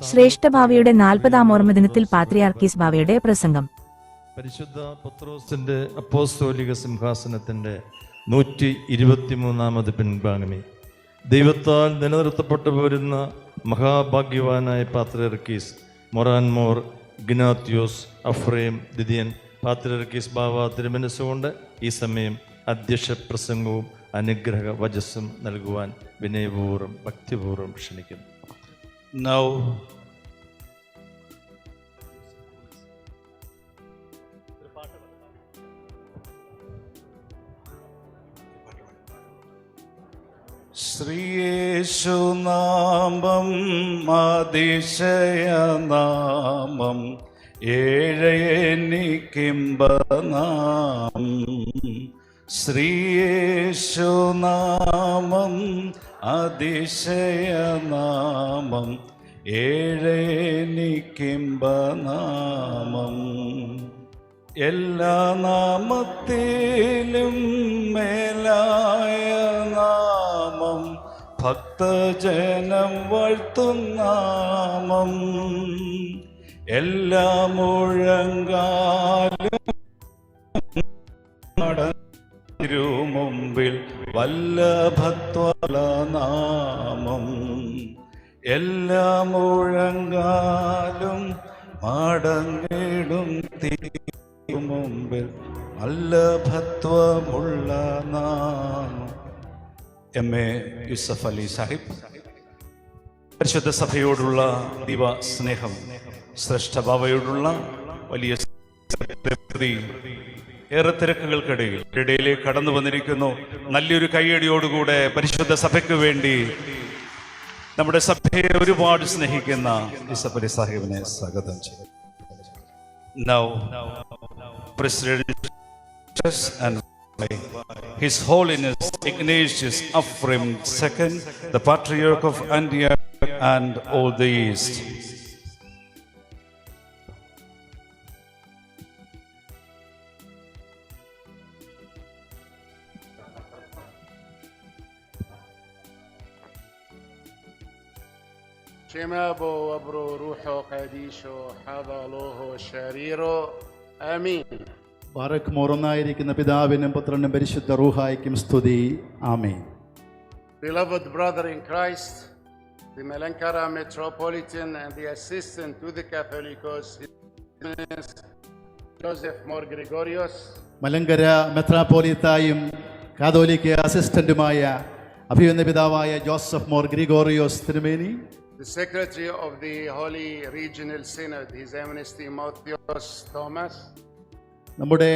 ശ്രേഷ്ഠ ഭാവിയുടെ 40-ാം ഓർമ്മദിനത്തിൽ പാത്രിയാർക്കീസ് ബാവയുടെ പ്രസംഗം. പരിശുദ്ധ പത്രോസിന്റെ അപ്പോസ്തോലിക സിംഹാസനത്തിന്റെ 123-ാമത് പിൻഗാമി, ദൈവത്താൽ നിലനിർത്തപ്പെട്ടു പോരുന്ന മഹാഭാഗ്യവാനായ പാത്രിയാർക്കീസ് മൊറാൻമോർ ഇഗ്നാത്യോസ് അഫ്രേം ദ്വിതീയൻ പാത്രിയാർക്കീസ് ബാവ തിരുമനസ്സുകൊണ്ട് ഈ സമയം അധ്യക്ഷ പ്രസംഗവും അനുഗ്രഹ വചസ്സും നൽകുവാൻ വിനയപൂർവ്വം ഭക്തിപൂർവ്വം ക്ഷണിക്കുന്നു. Now, ശ്രീയേശുനാമം അതിശയനാമം ഏഴയനിക്കിമ്പനാമം. ശ്രീയേശുനാമം അതിശയനാമം ഏഴയനിക്കിമ്പനാമം. എല്ലാ നാമത്തിലും മേലായ നാമം, ഭക്തജനം വാഴ്ത്തുന്നാമം. എല്ലാ മുഴങ്കാലും മുമ്പിൽ വല്ലഭത്വനാമം. എല്ലാ മുഴങ്കാലും മടങ്ങിടും മുമ്പിൽ വല്ലഭത്വമുള്ള നാമം. എം.എ. യൂസഫ് അലി സാഹിബ്. പരിശുദ്ധ സഭയോടുള്ള ദൈവ സ്നേഹം, ശ്രേഷ്ഠ ബാവയോടുള്ള വലിയ ഏറെ തിരക്കുകൾക്കിടയിലേക്ക് കടന്നു വന്നിരിക്കുന്നു. നല്ലൊരു കയ്യടിയോടുകൂടെ പരിശുദ്ധ സഭയ്ക്ക് വേണ്ടി നമ്മുടെ സഭയെ ഒരുപാട് സ്നേഹിക്കുന്ന യൂസഫ് അലി സാഹിബിനെ സ്വാഗതം ചെയ്യും. Now, President and His Holiness Ignatius Ephraim II, the Patriarch of Antioch and all the East. شمابو وبرو روحو قديشو حضالوهو شريرو آمين. Barack മോറൊന്നായിരിക്കുന്ന പിതാവിനും പുത്രനും പരിശുദ്ധ റൂഹായിക്കും സ്തുതി. ആമേൻ. Beloved brother in Christ, the Malankara Metropolitan and the assistant to the Catholicos, Joseph Mor Gregorios, Malankara മെത്രാപ്പോലീത്തായും കാതോലിക്ക അസിസ്റ്റന്റുമായ അഭിവന്ദ പിതാവായ Joseph Mor Gregorios തിരുമേനി, the secretary of the Holy Regional Synod, His Eminence Timotheos Thomas, നമ്മുടെ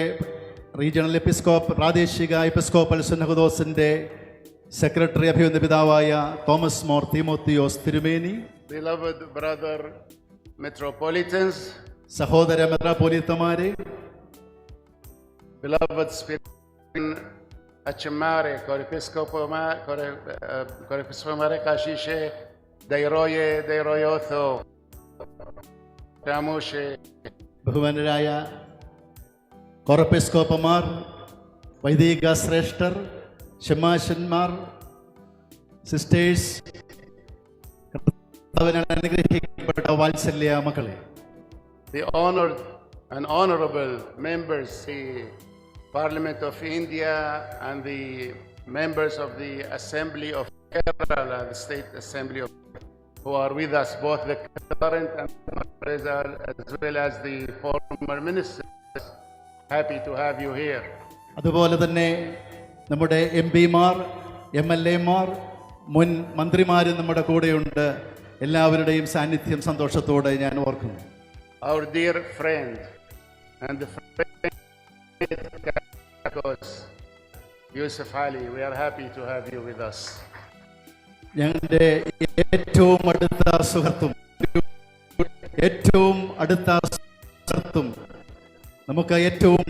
regional episcope പ്രാദേശിക episcopal സുന്നഹദോസിന്റെ secretary അഭിവന്ദ പിതാവായ Thomas more Timotheos തിരുമേനി, beloved brother metropolitans, സഹോദര മെത്രാപ്പോലീത്തമാരെ, beloved Spirin Achimare, Korepiscopomare Kashishe, Deiroyotho, Tamushe, ബഹുമാനരായ കോറപ്പിസ്കോപ്പമാർ, വൈദിക ശ്രേഷ്ഠർ, ഷമാശന്മാർ, sisters, അനുഗ്രഹിക്കപ്പെട്ട വാത്സല്യ മക്കളെ, the honored and honorable members, the Parliament of India and the members of the Assembly of Kerala, the State Assembly of, who are with us, both the current and as well as the former ministers. Happy to have you here. അതുപോലെ തന്നെ നമ്മുടെ MP-മാർ, MLA-മാർ, മുൻ മന്ത്രിമാരും നമ്മുടെ കൂടെയുണ്ട്. എല്ലാവരുടെയും സാന്നിധ്യം സന്തോഷത്തോടെ ഞാൻ ഓർക്കുന്നു. Our dear friend and the friend Yusuf Ali, we are happy to have you with us. ഞങ്ങളുടെ ഏറ്റവും അടുത്ത സുഹൃത്തും നമുക്ക് ഏറ്റവും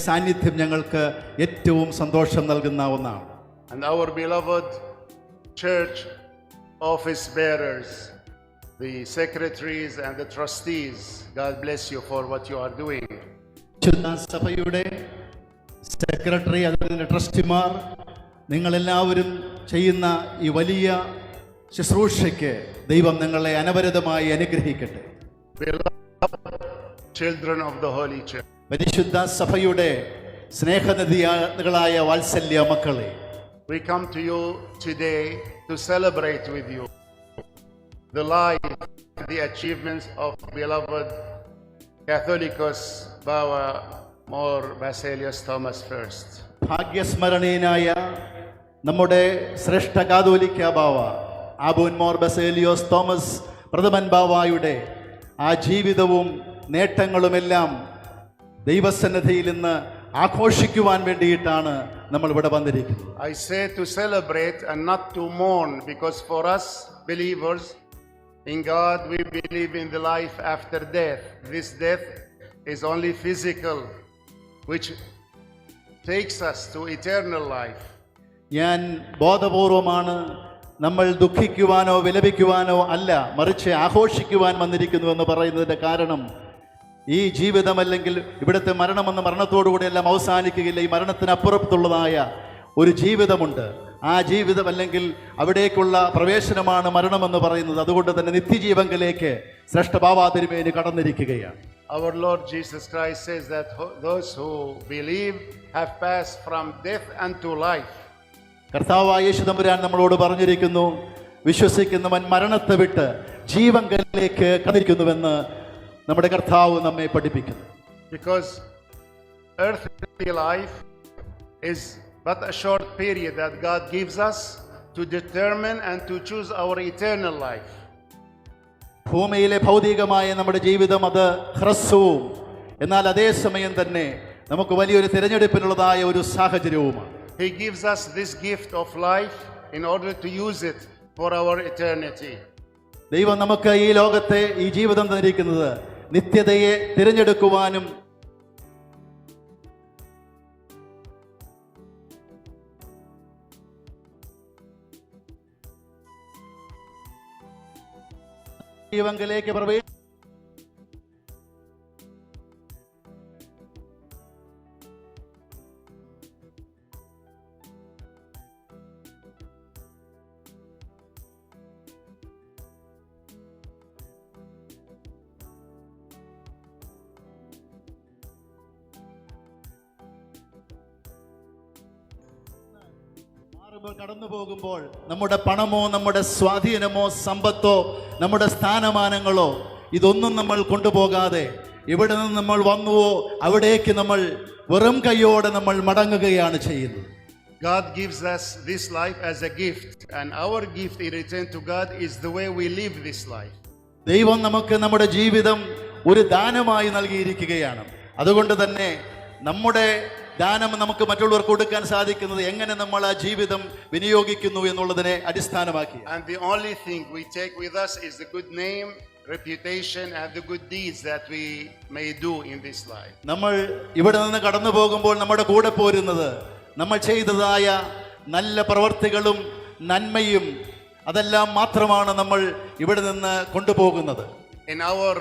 സാന്നിധ്യം ഞങ്ങൾക്ക് ഏറ്റവും സന്തോഷം നൽകുന്ന ഒന്നാണ്. And our beloved church office bearers, the secretaries and the trustees, God bless you for what you are doing. സഭയുടെ സെക്രട്ടറി, അതിന്റെ ട്രസ്റ്റിമാർ, നിങ്ങളെല്ലാവരും ചെയ്യുന്ന ഈ വലിയ ശുശ്രൂഷയ്ക്ക് ദൈവം നിങ്ങളെ അനവരതമായി അനുഗ്രഹിക്കട്ടെ. Beloved children of the Holy Church, പരിശുദ്ധ സഭയുടെ സ്നേഹനദികളായ വാത്സല്യ മക്കളെ, we come to you today to celebrate with you the life, the achievements of beloved Catholicos Bawa Mor Baselius Thomas First. ഭാഗ്യസ്മരണീയനായ നമ്മുടെ ശ്രേഷ്ഠ കാതോലിക്ക ബാവ ആബൂൻ മോർ ബസേലിയോസ് തോമസ് പ്രഥമൻ ബാവായുടെ ആ ജീവിതവും നേട്ടങ്ങളുമെല്ലാം ദൈവസന്നിധിയിൽ നിന്ന് ആഘോഷിക്കുവാൻ വേണ്ടിയിട്ടാണ് നമ്മൾ ഇവിടെ വന്നിരിക്കുന്നത്. I say to celebrate and not to mourn, because for us believers in God, we believe in the life after death. This death is only physical, which takes us to eternal life. ഞാൻ ബോധപൂർവമാണ് നമ്മൾ ദുഃഖിക്കുവാനോ വിലപിക്കുവാനോ അല്ല, മറിച്ച് ആഘോഷിക്കുവാൻ വന്നിരിക്കുന്നു എന്ന് പറയുന്നതിൻ്റെ കാരണം, ഈ ജീവിതം അല്ലെങ്കിൽ ഇവിടുത്തെ മരണമെന്ന മരണത്തോടുകൂടി എല്ലാം അവസാനിക്കുകയില്ല. ഈ മരണത്തിനപ്പുറത്തുള്ളതായ ഒരു ജീവിതമുണ്ട്. ആ ജീവിതം അല്ലെങ്കിൽ അവിടേക്കുള്ള പ്രവേശനമാണ് മരണമെന്ന് പറയുന്നത്. അതുകൊണ്ട് തന്നെ നിത്യജീവങ്കിലേക്ക് ശ്രേഷ്ഠ ബാവാ തിരുമേനി കടന്നിരിക്കുകയാണ്. Our Lord Jesus Christ says that those who believe have passed from death unto life. കർത്താവായ യേശു തമ്പുരാൻ നമ്മളോട് പറഞ്ഞിരിക്കുന്നു, വിശ്വസിക്കുന്നവൻ മരണത്തെ വിട്ട് ജീവങ്കലിലേക്ക് കടന്നിരിക്കുന്നുവെന്ന് നമ്മുടെ കർത്താവ് നമ്മെ പഠിപ്പിക്കുന്നു. Because earthly life is but a short period that God gives us to determine and to choose our eternal life. ഭൂമിയിലെ ഭൗതികമായ നമ്മുടെ ജീവിതം അത് ഹ്രസ്വവും എന്നാൽ അതേ സമയം തന്നെ നമുക്ക് വലിയൊരു തിരഞ്ഞെടുപ്പിനുള്ളതായ ഒരു സാഹചര്യവുമാണ്. He gives us this gift of life in order to use it for our eternity. ദൈവം നമുക്ക് ഈ ലോകത്തെ ഈ ജീവിതം തന്നിരിക്കുന്നത് നിത്യതയെ തിരഞ്ഞെടുക്കുവാനും ജീവങ്കിലേക്ക് പ്രവേശിക്കും. കടന്നു പോകുമ്പോൾ നമ്മുടെ പണമോ നമ്മുടെ സ്വാധീനമോ സമ്പത്തോ നമ്മുടെ സ്ഥാനമാനങ്ങളോ ഇതൊന്നും നമ്മൾ കൊണ്ടുപോകാതെ ഇവിടെ നിന്ന് നമ്മൾ വന്നുവോ അവിടേക്ക് നമ്മൾ വെറും കൈയോടെ നമ്മൾ മടങ്ങുകയാണ് ചെയ്യുന്നത്. God gives us this life as a gift, and our gift in return to God is the way we live this life. ദൈവം നമുക്ക് നമ്മുടെ ജീവിതം ഒരു ദാനമായി നൽകിയിരിക്കുകയാണ്. അതുകൊണ്ട് തന്നെ നമ്മുടെ ദാനം നമുക്ക് മറ്റുള്ളവർക്ക് കൊടുക്കാൻ സാധിക്കുന്നത് എങ്ങനെ നമ്മൾ ആ ജീവിതം വിനിയോഗിക്കുന്നു എന്നുള്ളതിനെ അടിസ്ഥാനമാക്കി. And the only thing we take with us is the good name, reputation and the good deeds that we may do in this life. നമ്മൾ ഇവിടെ നിന്ന് കടന്നു പോകുമ്പോൾ നമ്മുടെ കൂടെ പോരുന്നത് നമ്മൾ ചെയ്തതായ നല്ല പ്രവർത്തികളും നന്മയും അതെല്ലാം മാത്രമാണ് നമ്മൾ ഇവിടെ നിന്ന് കൊണ്ടുപോകുന്നത്. In our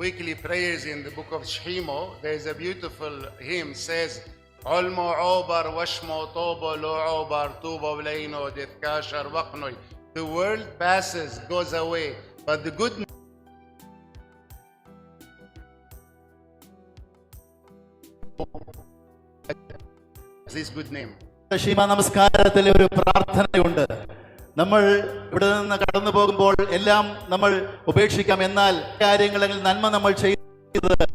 weekly prayers in the book of Shemo, there is a beautiful hymn says Olmo obar washmo tobo lo obar tubo vleino detkashar waqnoy. The world passes, goes away, but the good this good name. Sheema നമസ്കാരത്തിലെ ഒരു പ്രാർത്ഥനയുണ്ട്. നമ്മൾ ഇവിടെ നിന്ന് കടന്നു പോകുമ്പോൾ എല്ലാം നമ്മൾ ഉപേക്ഷിക്കാം, എന്നാൽ കാര്യങ്ങളിൽ നന്മ നമ്മൾ ചെയ്യുന്നത്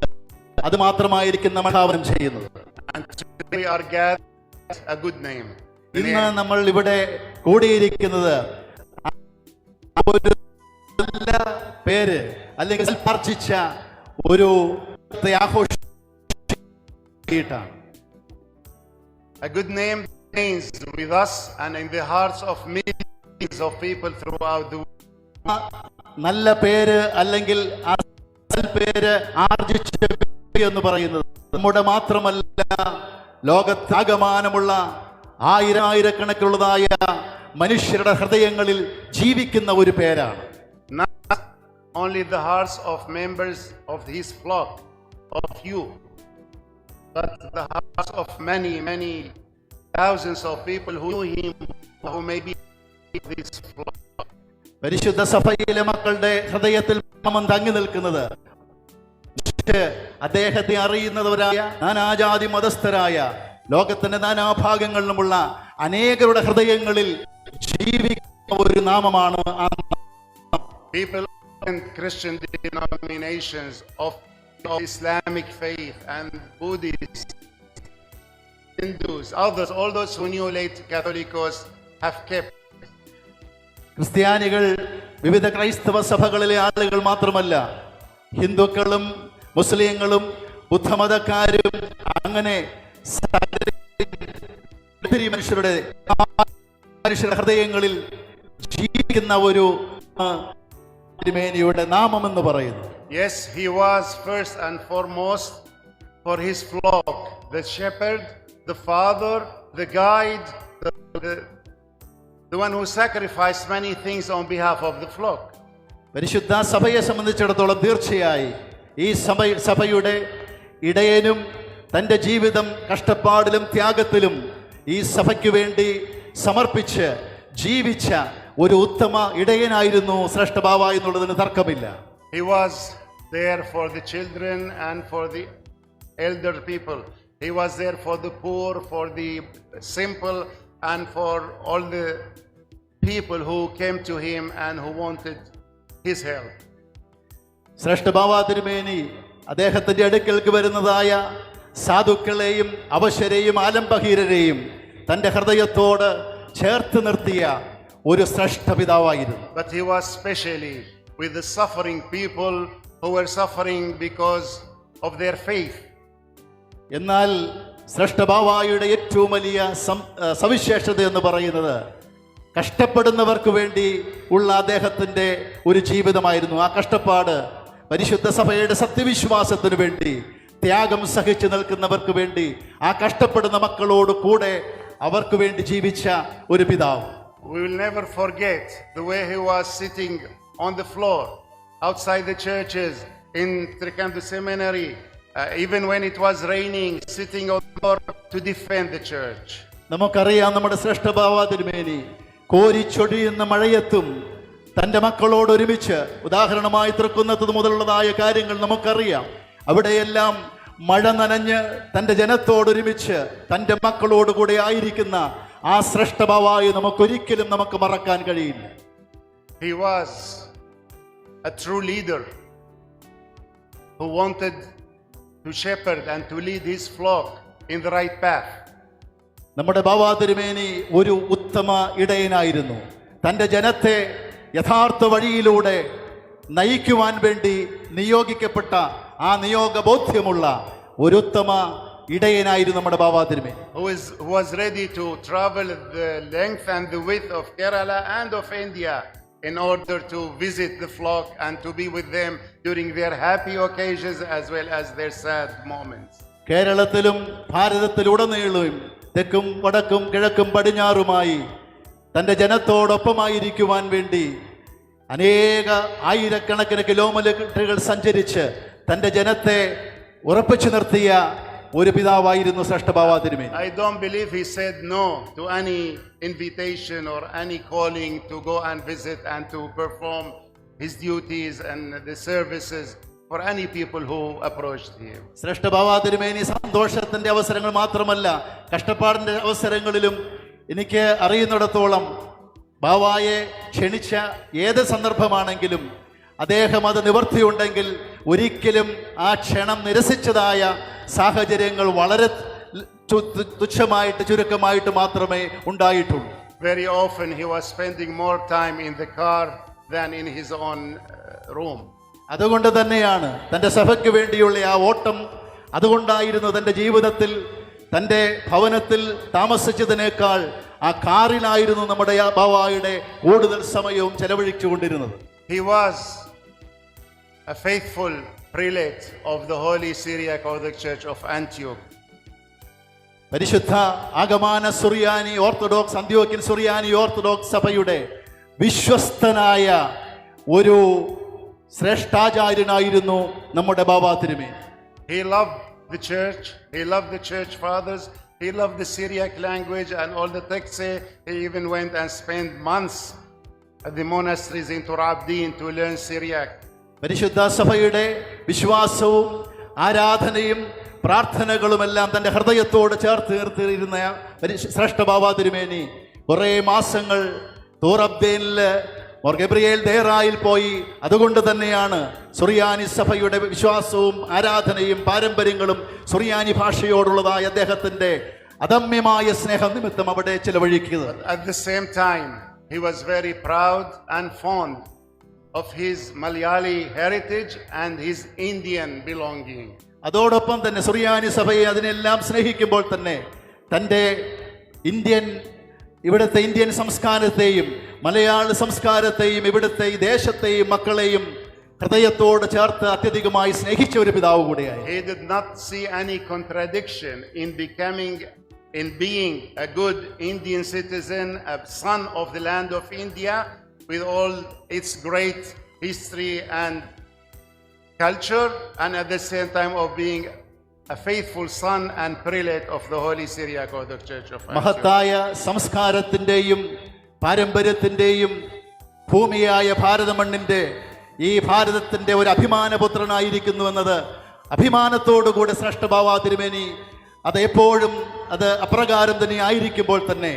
അത് മാത്രമായിരിക്കും നമ്മൾ ഭാവനം ചെയ്യുന്നത്. We are gathered a good name. ഇന്ന് നമ്മൾ ഇവിടെ കൂടിയിരിക്കുന്നത് ഒരു നല്ല പേര് അല്ലെങ്കിൽ ആർജിച്ച ഒരു ആഘോഷിട്ടാണ്. A good name remains with us and in the hearts of millions of people throughout the world. നല്ല പേര് അല്ലെങ്കിൽ ആ പേര് ആർജിച്ച എന്ന് പറയുന്നത് നമ്മുടെ മാത്രമല്ല, ലോകത്താകമാനമുള്ള ആയിരക്കണക്കിനുള്ളതായ മനുഷ്യരുടെ ഹൃദയങ്ങളിൽ ജീവിക്കുന്ന ഒരു പേരാണ്. Not only the hearts of members of his flock, of you, but the hearts of many, many thousands of people who knew him, who may be this flock. പരിശുദ്ധ സഭയിലെ മക്കളുടെ ഹൃദയത്തിൽ നാമം തങ്ങി നിൽക്കുന്നത് അദ്ദേഹത്തെ അറിയുന്നവരായ നാനാജാതി മതസ്ഥരായ ലോകത്തിന്റെ നാനാഭാഗങ്ങളിലുമുള്ള അനേകരുടെ ഹൃദയങ്ങളിൽ ജീവിക്കുന്ന ഒരു നാമമാണ് ആ People in Christian denominations of Islamic faith and Buddhists, Hindus, others, all those who knew late Catholicos have kept. ക്രിസ്ത്യാനികൾ വിവിധ ക്രൈസ്തവ സഭകളിലെ ആളുകൾ മാത്രമല്ല, ഹിന്ദുക്കളും മുസ്ലിങ്ങളും ബുദ്ധമതക്കാരും അങ്ങനെ മനുഷ്യരുടെ ഹൃദയങ്ങളിൽ ജീവിക്കുന്ന ഒരു തിരുമേനിയുടെ നാമമെന്ന് പറയുന്നു. Yes, he was first and foremost for his flock, the shepherd, the father, the guide, the one who sacrificed many things on behalf of the flock. പരിശുദ്ധ സഭയെ സംബന്ധിച്ചിടത്തോളം തീർച്ചയായി ഈ സഭയുടെ ഇടയനും തൻ്റെ ജീവിതം കഷ്ടപ്പാടിലും ത്യാഗത്തിലും ഈ സഭയ്ക്ക് വേണ്ടി സമർപ്പിച്ച് ജീവിച്ച ഒരു ഉത്തമ ഇടയനായിരുന്നു ശ്രേഷ്ഠ ബാവ എന്നുള്ളതിന് തർക്കമില്ല. He was there for the children and for the elder people. He was there for the poor, for the simple, and for all the people who came to him and who wanted his help. ശ്രേഷ്ഠ ബാവ തിരുമേനി അദ്ദേഹത്തിന്റെ അടുക്കലേക്ക് വരുന്നതായ സാധുക്കളെയും അവശരെയും ആലംബഹീനരെയും തന്റെ ഹൃദയത്തോട് ചേർത്ത് നിർത്തിയ ഒരു ശ്രേഷ്ഠ പിതാവായിരുന്നു. But he was specially with the suffering people who were suffering because of their faith. എന്നാൽ ശ്രേഷ്ഠ ബാവായുടെ ഏറ്റവും വലിയ സവിശേഷത എന്ന് പറയുന്നത് കഷ്ടപ്പെടുന്നവർക്ക് വേണ്ടി ഉള്ള അദ്ദേഹത്തിന്റെ ഒരു ജീവിതമായിരുന്നു. ആ കഷ്ടപ്പാട് പരിശുദ്ധ സഭയുടെ സത്യവിശ്വാസത്തിന് വേണ്ടി ത്യാഗം സഹിച്ചു നിൽക്കുന്നവർക്ക് വേണ്ടി, ആ കഷ്ടപ്പെടുന്ന മക്കളോട് കൂടെ അവർക്ക് വേണ്ടി ജീവിച്ച ഒരു പിതാവ്. We will never forget the way he was sitting on the floor outside the churches in Trikandru Seminary, even when it was raining, sitting on the floor to defend the church. നമുക്കറിയാം, നമ്മുടെ ശ്രേഷ്ഠ ബാവ തിരുമേനി കോരിച്ചൊടിയുന്ന മഴയത്തും തൻ്റെ മക്കളോട് ഒരുമിച്ച്, ഉദാഹരണമായി തൃക്കുന്നത്ത് മുതലുള്ളതായ കാര്യങ്ങൾ നമുക്കറിയാം, അവിടെയെല്ലാം മഴ നനഞ്ഞ് തൻ്റെ ജനത്തോടൊരുമിച്ച് തൻ്റെ മക്കളോട് കൂടെ ആയിരിക്കുന്ന ആ ശ്രേഷ്ഠ ബാവായി നമുക്കൊരിക്കലും നമുക്ക് മറക്കാൻ കഴിയില്ല. He was a true leader who wanted to shepherd and to lead his flock in the right path. നമ്മുടെ ബാവാ തിരുമേനി ഒരു ഉത്തമ ഇടയനായിരുന്നു. തൻ്റെ ജനത്തെ യഥാർത്ഥ വഴിയിലൂടെ നയിക്കുവാൻ വേണ്ടി നിയോഗിക്കപ്പെട്ട ആ നിയോഗബോധ്യമുള്ള ഒരു ഉത്തമ ഇടയനായിരുന്നു നമ്മുടെ ബാവാ തിരുമേനി. Who was ready to travel the length and the width of Kerala and of India in order to visit the flock and to be with them during their happy occasions as well as their sad moments. കേരളത്തിലും ഭാരതത്തിലുടനീളവും തെക്കും വടക്കും കിഴക്കും പടിഞ്ഞാറുമായി തൻ്റെ ജനത്തോടൊപ്പമായിരിക്കുവാൻ വേണ്ടി അനേക ആയിരക്കണക്കിന് കിലോമീറ്ററുകൾ സഞ്ചരിച്ച് തൻ്റെ ജനത്തെ ഉറപ്പിച്ചു നിർത്തിയ ഒരു പിതാവായിരുന്നു ശ്രേഷ്ഠ ബാവ തിരുമേനി. I don't believe he said no to any invitation or any calling to go and visit and to perform his duties and the services for any people who approached him. ശ്രേഷ്ഠ ബാവ തിരുമേനി സന്തോഷത്തിന്റെ അവസരങ്ങൾ മാത്രമല്ല, കഷ്ടപ്പാടിന്റെ അവസരങ്ങളിലും എനിക്ക് അറിയുന്നിടത്തോളം ബാവായെ ക്ഷണിച്ച ഏത് സന്ദർഭമാണെങ്കിലും അദ്ദേഹം അത് നിവൃത്തിയുണ്ടെങ്കിൽ ഒരിക്കലും ആ ക്ഷണം നിരസിച്ചതായ സാഹചര്യങ്ങൾ വളരെ തുച്ഛമായിട്ട് ചുരുക്കമായിട്ട് മാത്രമേ ഉണ്ടായിട്ടുള്ളൂ. Very often he was spending more time in the car than in his own room. അതുകൊണ്ട് തന്നെയാണ് തൻ്റെ സഭയ്ക്ക് വേണ്ടിയുള്ള ആ ഓട്ടം, അതുകൊണ്ടായിരുന്നു തൻ്റെ ജീവിതത്തിൽ തൻ്റെ ഭവനത്തിൽ താമസിച്ചതിനേക്കാൾ ആ കാറിലായിരുന്നു നമ്മുടെ ബാവായുടെ കൂടുതൽ സമയവും ചെലവഴിച്ചുകൊണ്ടിരുന്നത്. He was a faithful prelate of the Holy Syriac Orthodox Church of Antioch. പരിശുദ്ധ ആഗമാന സുറിയാനി ഓർത്തഡോക്സ് അന്ത്യോക്യൻ സുറിയാനി ഓർത്തഡോക്സ് സഭയുടെ വിശ്വസ്തനായ ഒരു ശ്രേഷ്ഠാചാര്യനായിരുന്നു നമ്മുടെ ബാബാ തിരുമേനി. He loved the church, he loved the church fathers, he loved the Syriac language and all the texts. He even went and spent months at the monasteries in Tur Abdin to learn Syriac. പരിശുദ്ധ സഭയുടെ വിശ്വാസവും ആരാധനയും പ്രാർത്ഥനകളുമെല്ലാം തൻ്റെ ഹൃദയത്തോട് ചേർത്ത് നിർത്തിയിരുന്ന ശ്രേഷ്ഠ ബാബ തിരുമേനി കുറേ മാസങ്ങൾ തൂർ അബ്ദേനില് മോർ ഗബ്രിയേൽ ദേറായിൽ പോയി. അതുകൊണ്ട് തന്നെയാണ് സുറിയാനി സഭയുടെ വിശ്വാസവും ആരാധനയും പാരമ്പര്യങ്ങളും സുറിയാനി ഭാഷയോടുള്ളതായ അദ്ദേഹത്തിൻ്റെ അദമ്യമായ സ്നേഹം നിമിത്തം അവിടെ ചിലവഴിക്കുന്നത്. At the same time, he was very proud and fond of his Malayali heritage and his Indian belonging. അതോടൊപ്പം തന്നെ സുറിയാനി സഭയെ അതിനെല്ലാം സ്നേഹിക്കുമ്പോൾ തന്നെ തൻ്റെ ഇവിടുത്തെ ഇന്ത്യൻ സംസ്കാരത്തെയും മലയാള സംസ്കാരത്തെയും ഇവിടുത്തെ ഈ ദേശത്തെയും മക്കളെയും ഹൃദയത്തോട് ചേർത്ത് അത്യധികമായി സ്നേഹിച്ച ഒരു പിതാവ് കൂടിയായി. He did not see any contradiction in being a good Indian citizen, a son of the land of India with all its great history and culture, and at the same time of being a faithful son and prelate of the Holy Syriac Orthodox Church of Antioch. മഹത്തായ സംസ്കാരത്തിൻ്റെയും പാരമ്പര്യത്തിൻ്റെയും ഭൂമിയായ ഭാരതമണ്ണിൻ്റെ ഈ ഭാരതത്തിൻ്റെ ഒരു അഭിമാനപുത്രനായിരിക്കുന്നു എന്നത് അഭിമാനത്തോടുകൂടെ ശ്രേഷ്ഠ ബാബ തിരുമേനി അത് എപ്പോഴും അത് അപ്രകാരം തന്നെ ആയിരിക്കുമ്പോൾ തന്നെ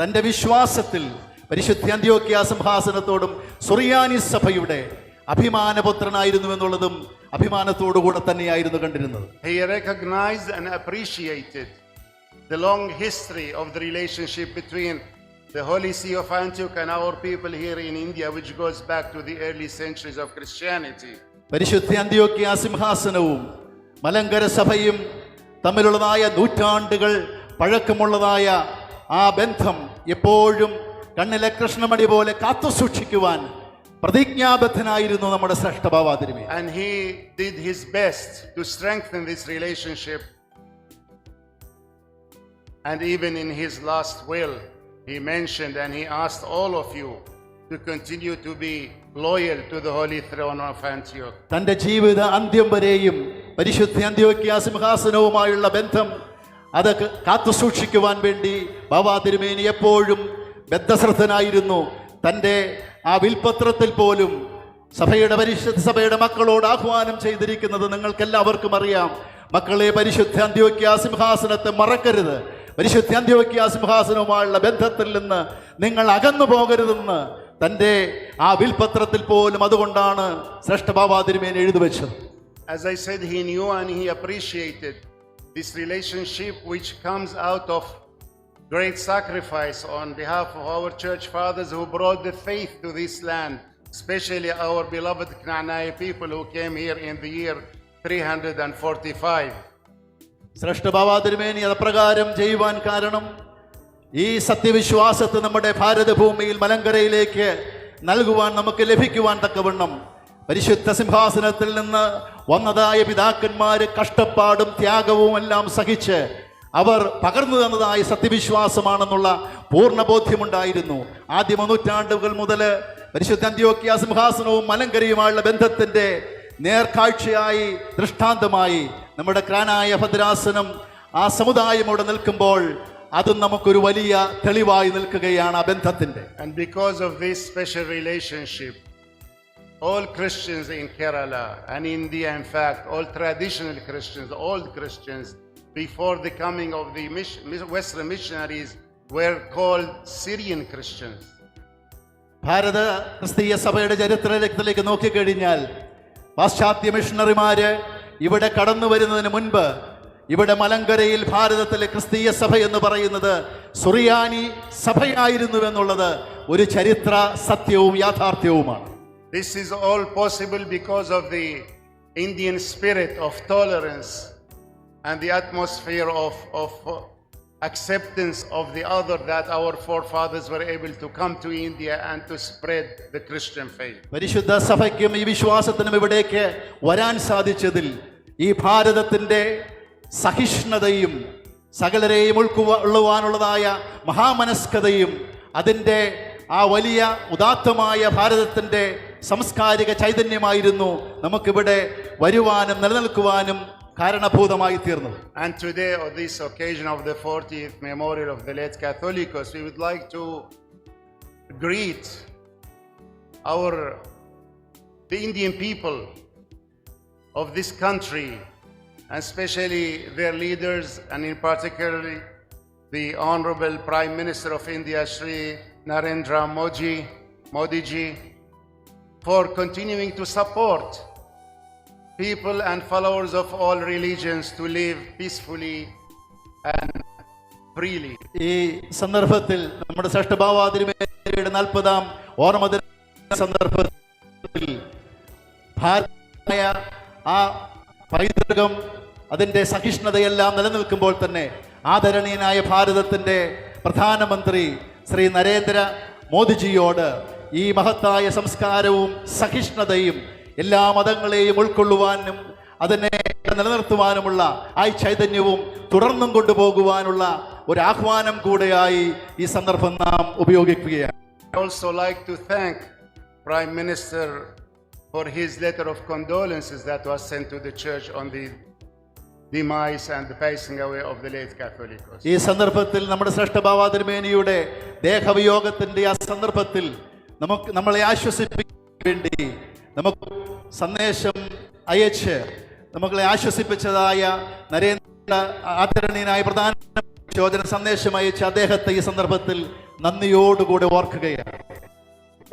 തൻ്റെ വിശ്വാസത്തിൽ പരിശുദ്ധ അന്ത്യോക്യ സിംഹാസനത്തോടും സുറിയാനി സഭയുടെ അഭിമാനപുത്രനായിരുന്നു എന്നുള്ളതും അഭിമാനത്തോടുകൂടെ തന്നെയായിരുന്നു കണ്ടിരുന്നത്. He recognized and appreciated the long history of the relationship between the Holy See of Antioch and our people here in India, which goes back to the early centuries of Christianity. പരിശുദ്ധ അന്ത്യോക്യ സിംഹാസനവും മലങ്കര സഭയും തമ്മിലുള്ളതായ നൂറ്റാണ്ടുകൾ പഴക്കമുള്ളതായ ആ ബന്ധം എപ്പോഴും കണ്ണിലെ കൃഷ്ണമണി പോലെ കാത്തു സൂക്ഷിക്കുവാൻ പ്രതിജ്ഞാബദ്ധനായിരുന്നു നമ്മുടെ ശ്രേഷ്ഠ ബാബ തിരുമേനി. And he did his best to strengthen this relationship. And even in his last will, he mentioned and he asked all of you to continue to be loyal to the Holy Throne of Antioch. തൻ്റെ ജീവിത അന്ത്യം വരെയും പരിശുദ്ധ അന്ത്യോക്യ സിംഹാസനവുമായുള്ള ബന്ധം അത് കാത്തു സൂക്ഷിക്കുവാൻ വേണ്ടി ബാബ തിരുമേനി എപ്പോഴും ബദ്ധശ്രദ്ധനായിരുന്നു. തൻ്റെ ആ വിൽപത്രത്തിൽ പോലും പരിശുദ്ധ സഭയുടെ മക്കളോട് ആഹ്വാനം ചെയ്തിരിക്കുന്നത് നിങ്ങൾക്കെല്ലാവർക്കും അറിയാം. മക്കളെ, പരിശുദ്ധ അന്ത്യോക്യ സിംഹാസനത്തെ മറക്കരുത്, പരിശുദ്ധ അന്ത്യോക്യ സിംഹാസനവുമായുള്ള ബന്ധത്തിൽ നിന്ന് നിങ്ങൾ അകന്നു പോകരുതെന്ന് തൻ്റെ ആ വിൽപത്രത്തിൽ പോലും അതുകൊണ്ടാണ് ശ്രേഷ്ഠ ബാബ തിരുമേനി എഴുതി വെച്ചത്. As I said, he knew and he appreciated this relationship which comes out of great sacrifice on behalf of our church fathers who brought the faith to this land, especially our beloved Knanaya people who came here in the year 345. ശ്രേഷ്ഠ ബാബ തിരുമേനി അപ്രകാരം ചെയ്യുവാൻ കാരണം ഈ സത്യവിശ്വാസത്തെ നമ്മുടെ ഭാരതഭൂമിയിൽ മലങ്കരയിലേക്ക് നൽകുവാൻ നമുക്ക് ലഭിക്കുവാൻ തക്കവണ്ണം പരിശുദ്ധ സിംഹാസനത്തിൽ നിന്ന് വന്നതായ പിതാക്കന്മാര് കഷ്ടപ്പാടും ത്യാഗവും എല്ലാം സഹിച്ച് അവർ പകർന്നു തന്നതായ സത്യവിശ്വാസമാണെന്നുള്ള പൂർണ്ണബോധ്യമുണ്ടായിരുന്നു. ആദ്യ നൂറ്റാണ്ടുകൾ മുതൽ പരിശുദ്ധ അന്ത്യോക്യ സിംഹാസനവും മലങ്കരയുമായുള്ള ബന്ധത്തിൻ്റെ നേർക്കാഴ്ചയായി ദൃഷ്ടാന്തമായി നമ്മുടെ ക്രാനായ ഭദ്രാസനം ആ സമുദായം ഇവിടെ നിൽക്കുമ്പോൾ അതും നമുക്കൊരു വലിയ തെളിവായി നിൽക്കുകയാണ് ആ ബന്ധത്തിൻ്റെ. And because of this special relationship, all Christians in Kerala and India, in fact, all traditional Christians, old Christians, before the coming of the Western missionaries, were called Syrian Christians. ഭാരത ക്രിസ്തീയ സഭയുടെ ചരിത്രത്തിലേക്ക് നോക്കിക്കഴിഞ്ഞാൽ പാശ്ചാത്യ മിഷണറിമാര് ഇവിടെ കടന്നു വരുന്നതിന് മുൻപ് ഇവിടെ മലങ്കരയിൽ ഭാരതത്തിലെ ക്രിസ്തീയ സഭ എന്ന് പറയുന്നത് സുറിയാനി സഭയായിരുന്നു എന്നുള്ളത് ഒരു ചരിത്ര സത്യവും യാഥാർത്ഥ്യവുമാണ്. This is all possible because of the Indian spirit of tolerance and the atmosphere of acceptance of the other that our forefathers were able to come to India and to spread the Christian faith. പരിശുദ്ധ സഭയ്ക്കും ഈ വിശ്വാസത്തിനും ഇവിടേക്ക് വരാൻ സാധിച്ചതിൽ ഈ ഭാരതത്തിൻ്റെ സഹിഷ്ണുതയും സകലരെയും ഉൾക്കൊള്ളുവാനുള്ളതായ മഹാമനസ്കതയും അതിൻ്റെ ആ വലിയ ഉദാത്തമായ ഭാരതത്തിൻ്റെ സാംസ്കാരിക ചൈതന്യമായിരുന്നു നമുക്കിവിടെ വരുവാനും നിലനിൽക്കുവാനും കാരണഭൂതമായി തീർന്നത്. And today, on this occasion of the 40th memorial of the late Catholicos, we would like to greet the Indian people of this country, and especially their leaders, and in particular the Honorable Prime Minister of India, Shri Narendra Modi ji, for continuing to support people and followers of all religions to live peacefully and freely. ഈ സന്ദർഭത്തിൽ നമ്മുടെ ശ്രേഷ്ഠഭാവാതിരുമേനിയുടെ 40-ാം ഓർമ്മദിന സന്ദർഭത്തിൽ ഭാരതീയ ആ പൈതൃകം, അതിൻ്റെ സഹിഷ്ണുതയെല്ലാം നിലനിൽക്കുമ്പോൾ തന്നെ ആദരണീയനായ ഭാരതത്തിൻ്റെ പ്രധാനമന്ത്രി ശ്രീ നരേന്ദ്ര മോദിജിയോട് ഈ മഹത്തായ സംസ്കാരവും സഹിഷ്ണുതയും എല്ലാ മതങ്ങളെയും ഉൾക്കൊള്ളുവാനും അതിനെ നിലനിർത്തുവാനുമുള്ള ആ ചൈതന്യവും തുടർന്നും കൊണ്ടുപോകുവാനുള്ള ഒരു ആഹ്വാനം കൂടെയായി ഈ സന്ദർഭം നാം ഉപയോഗിക്കുകയാണ്. I also like to thank Prime Minister for his letter of condolences that was sent to the church on the demise and the passing away of the late Catholicos. ഈ സന്ദർഭത്തിൽ നമ്മുടെ ശ്രേഷ്ഠഭാവ തിരുമേനിയുടെ ദേഹവിയോഗത്തിന്റെ ആ സന്ദർഭത്തിൽ നമ്മളെ ആശ്വസിപ്പിക്കാൻ വേണ്ടി നമുക്ക് സന്ദേശം അയച്ച് നമ്മളെ ആശ്വസിപ്പിച്ചതായ നരേന്ദ്ര ആദരണീയനായ പ്രധാന സന്ദേശം അയച്ച് അദ്ദേഹത്തെ ഈ സന്ദർഭത്തിൽ നന്ദിയോടുകൂടെ ഓർക്കുകയാണ്.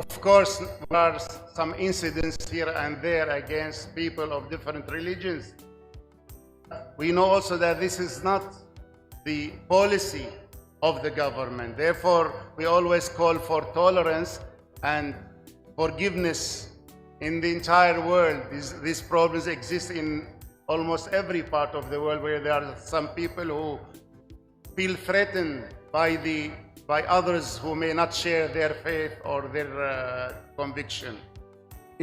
Of course, there are some incidents here and there against people of different religions. We know also that this is not the policy of the government. Therefore, we always call for tolerance and forgiveness in the entire world. These problems exist in almost every part of the world, where there are some people who feel threatened by others who may not share their faith or their conviction.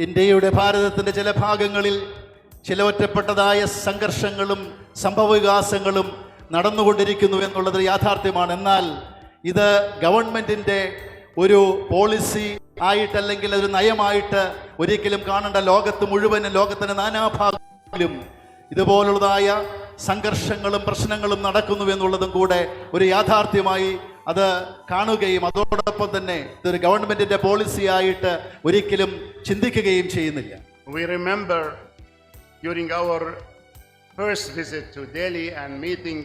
ഇന്ത്യയുടെ ഭാരതത്തിന്റെ ചില ഭാഗങ്ങളിൽ ചില ഒറ്റപ്പെട്ടതായ സംഘർഷങ്ങളും സംഭവവികാസങ്ങളും നടന്നുകൊണ്ടിരിക്കുന്നു എന്നുള്ളത് യാഥാർത്ഥ്യമാണ്. എന്നാൽ ഇത് ഗവൺമെന്റിന്റെ ഒരു പോളിസി ആയിട്ടല്ലെങ്കിൽ ഒരു നയമായിട്ട് ഒരിക്കലും കാണേണ്ട. ലോകത്ത് മുഴുവനും, ലോകത്തിന്റെ നാനാഭാഗങ്ങളിലും ഇതുപോലുള്ളതായ സംഘർഷങ്ങളും പ്രശ്നങ്ങളും നടക്കുന്നു എന്നുള്ളതും കൂടെ ഒരു യാഥാർത്ഥ്യമായി അത് കാണുകയും അതോടൊപ്പം തന്നെ ഇതൊരു ഗവൺമെന്റിന്റെ പോളിസി ആയിട്ട് ഒരിക്കലും ചിന്തിക്കുകയും ചെയ്യുന്നില്ല. We remember during our first visit to Delhi and meeting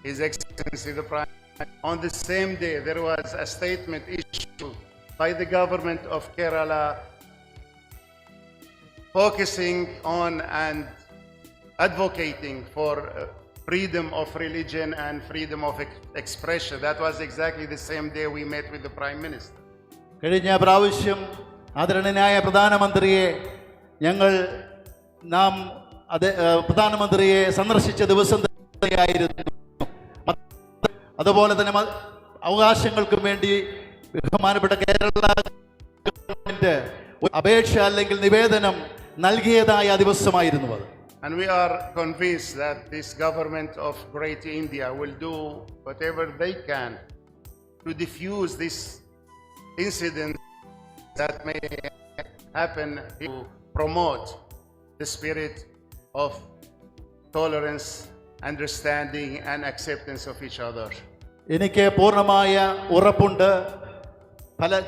His Excellency the Prime Minister, on the same day there was a statement issued by the government of Kerala focusing on and advocating for freedom of religion and freedom of expression. That was exactly the same day we met with the Prime Minister. കഴിഞ്ഞ പ്രാവശ്യം ആദരണീയനായ പ്രധാനമന്ത്രിയെ നാം പ്രധാനമന്ത്രിയെ സന്ദർശിച്ച ദിവസം തന്നെയായിരുന്നു. അതുപോലെ തന്നെ അവകാശങ്ങൾക്കും വേണ്ടി ബഹുമാനപ്പെട്ട കേരള ഗവൺമെന്റ് അപേക്ഷ അല്ലെങ്കിൽ നിവേദനം നൽകിയതായ ദിവസമായിരുന്നു അത്. And we are convinced that this government of Great India will do whatever they can to diffuse this incident that may happen, to promote the spirit of tolerance, understanding and acceptance of each other. എനിക്ക് പൂർണ്ണമായ ഉറപ്പുണ്ട്,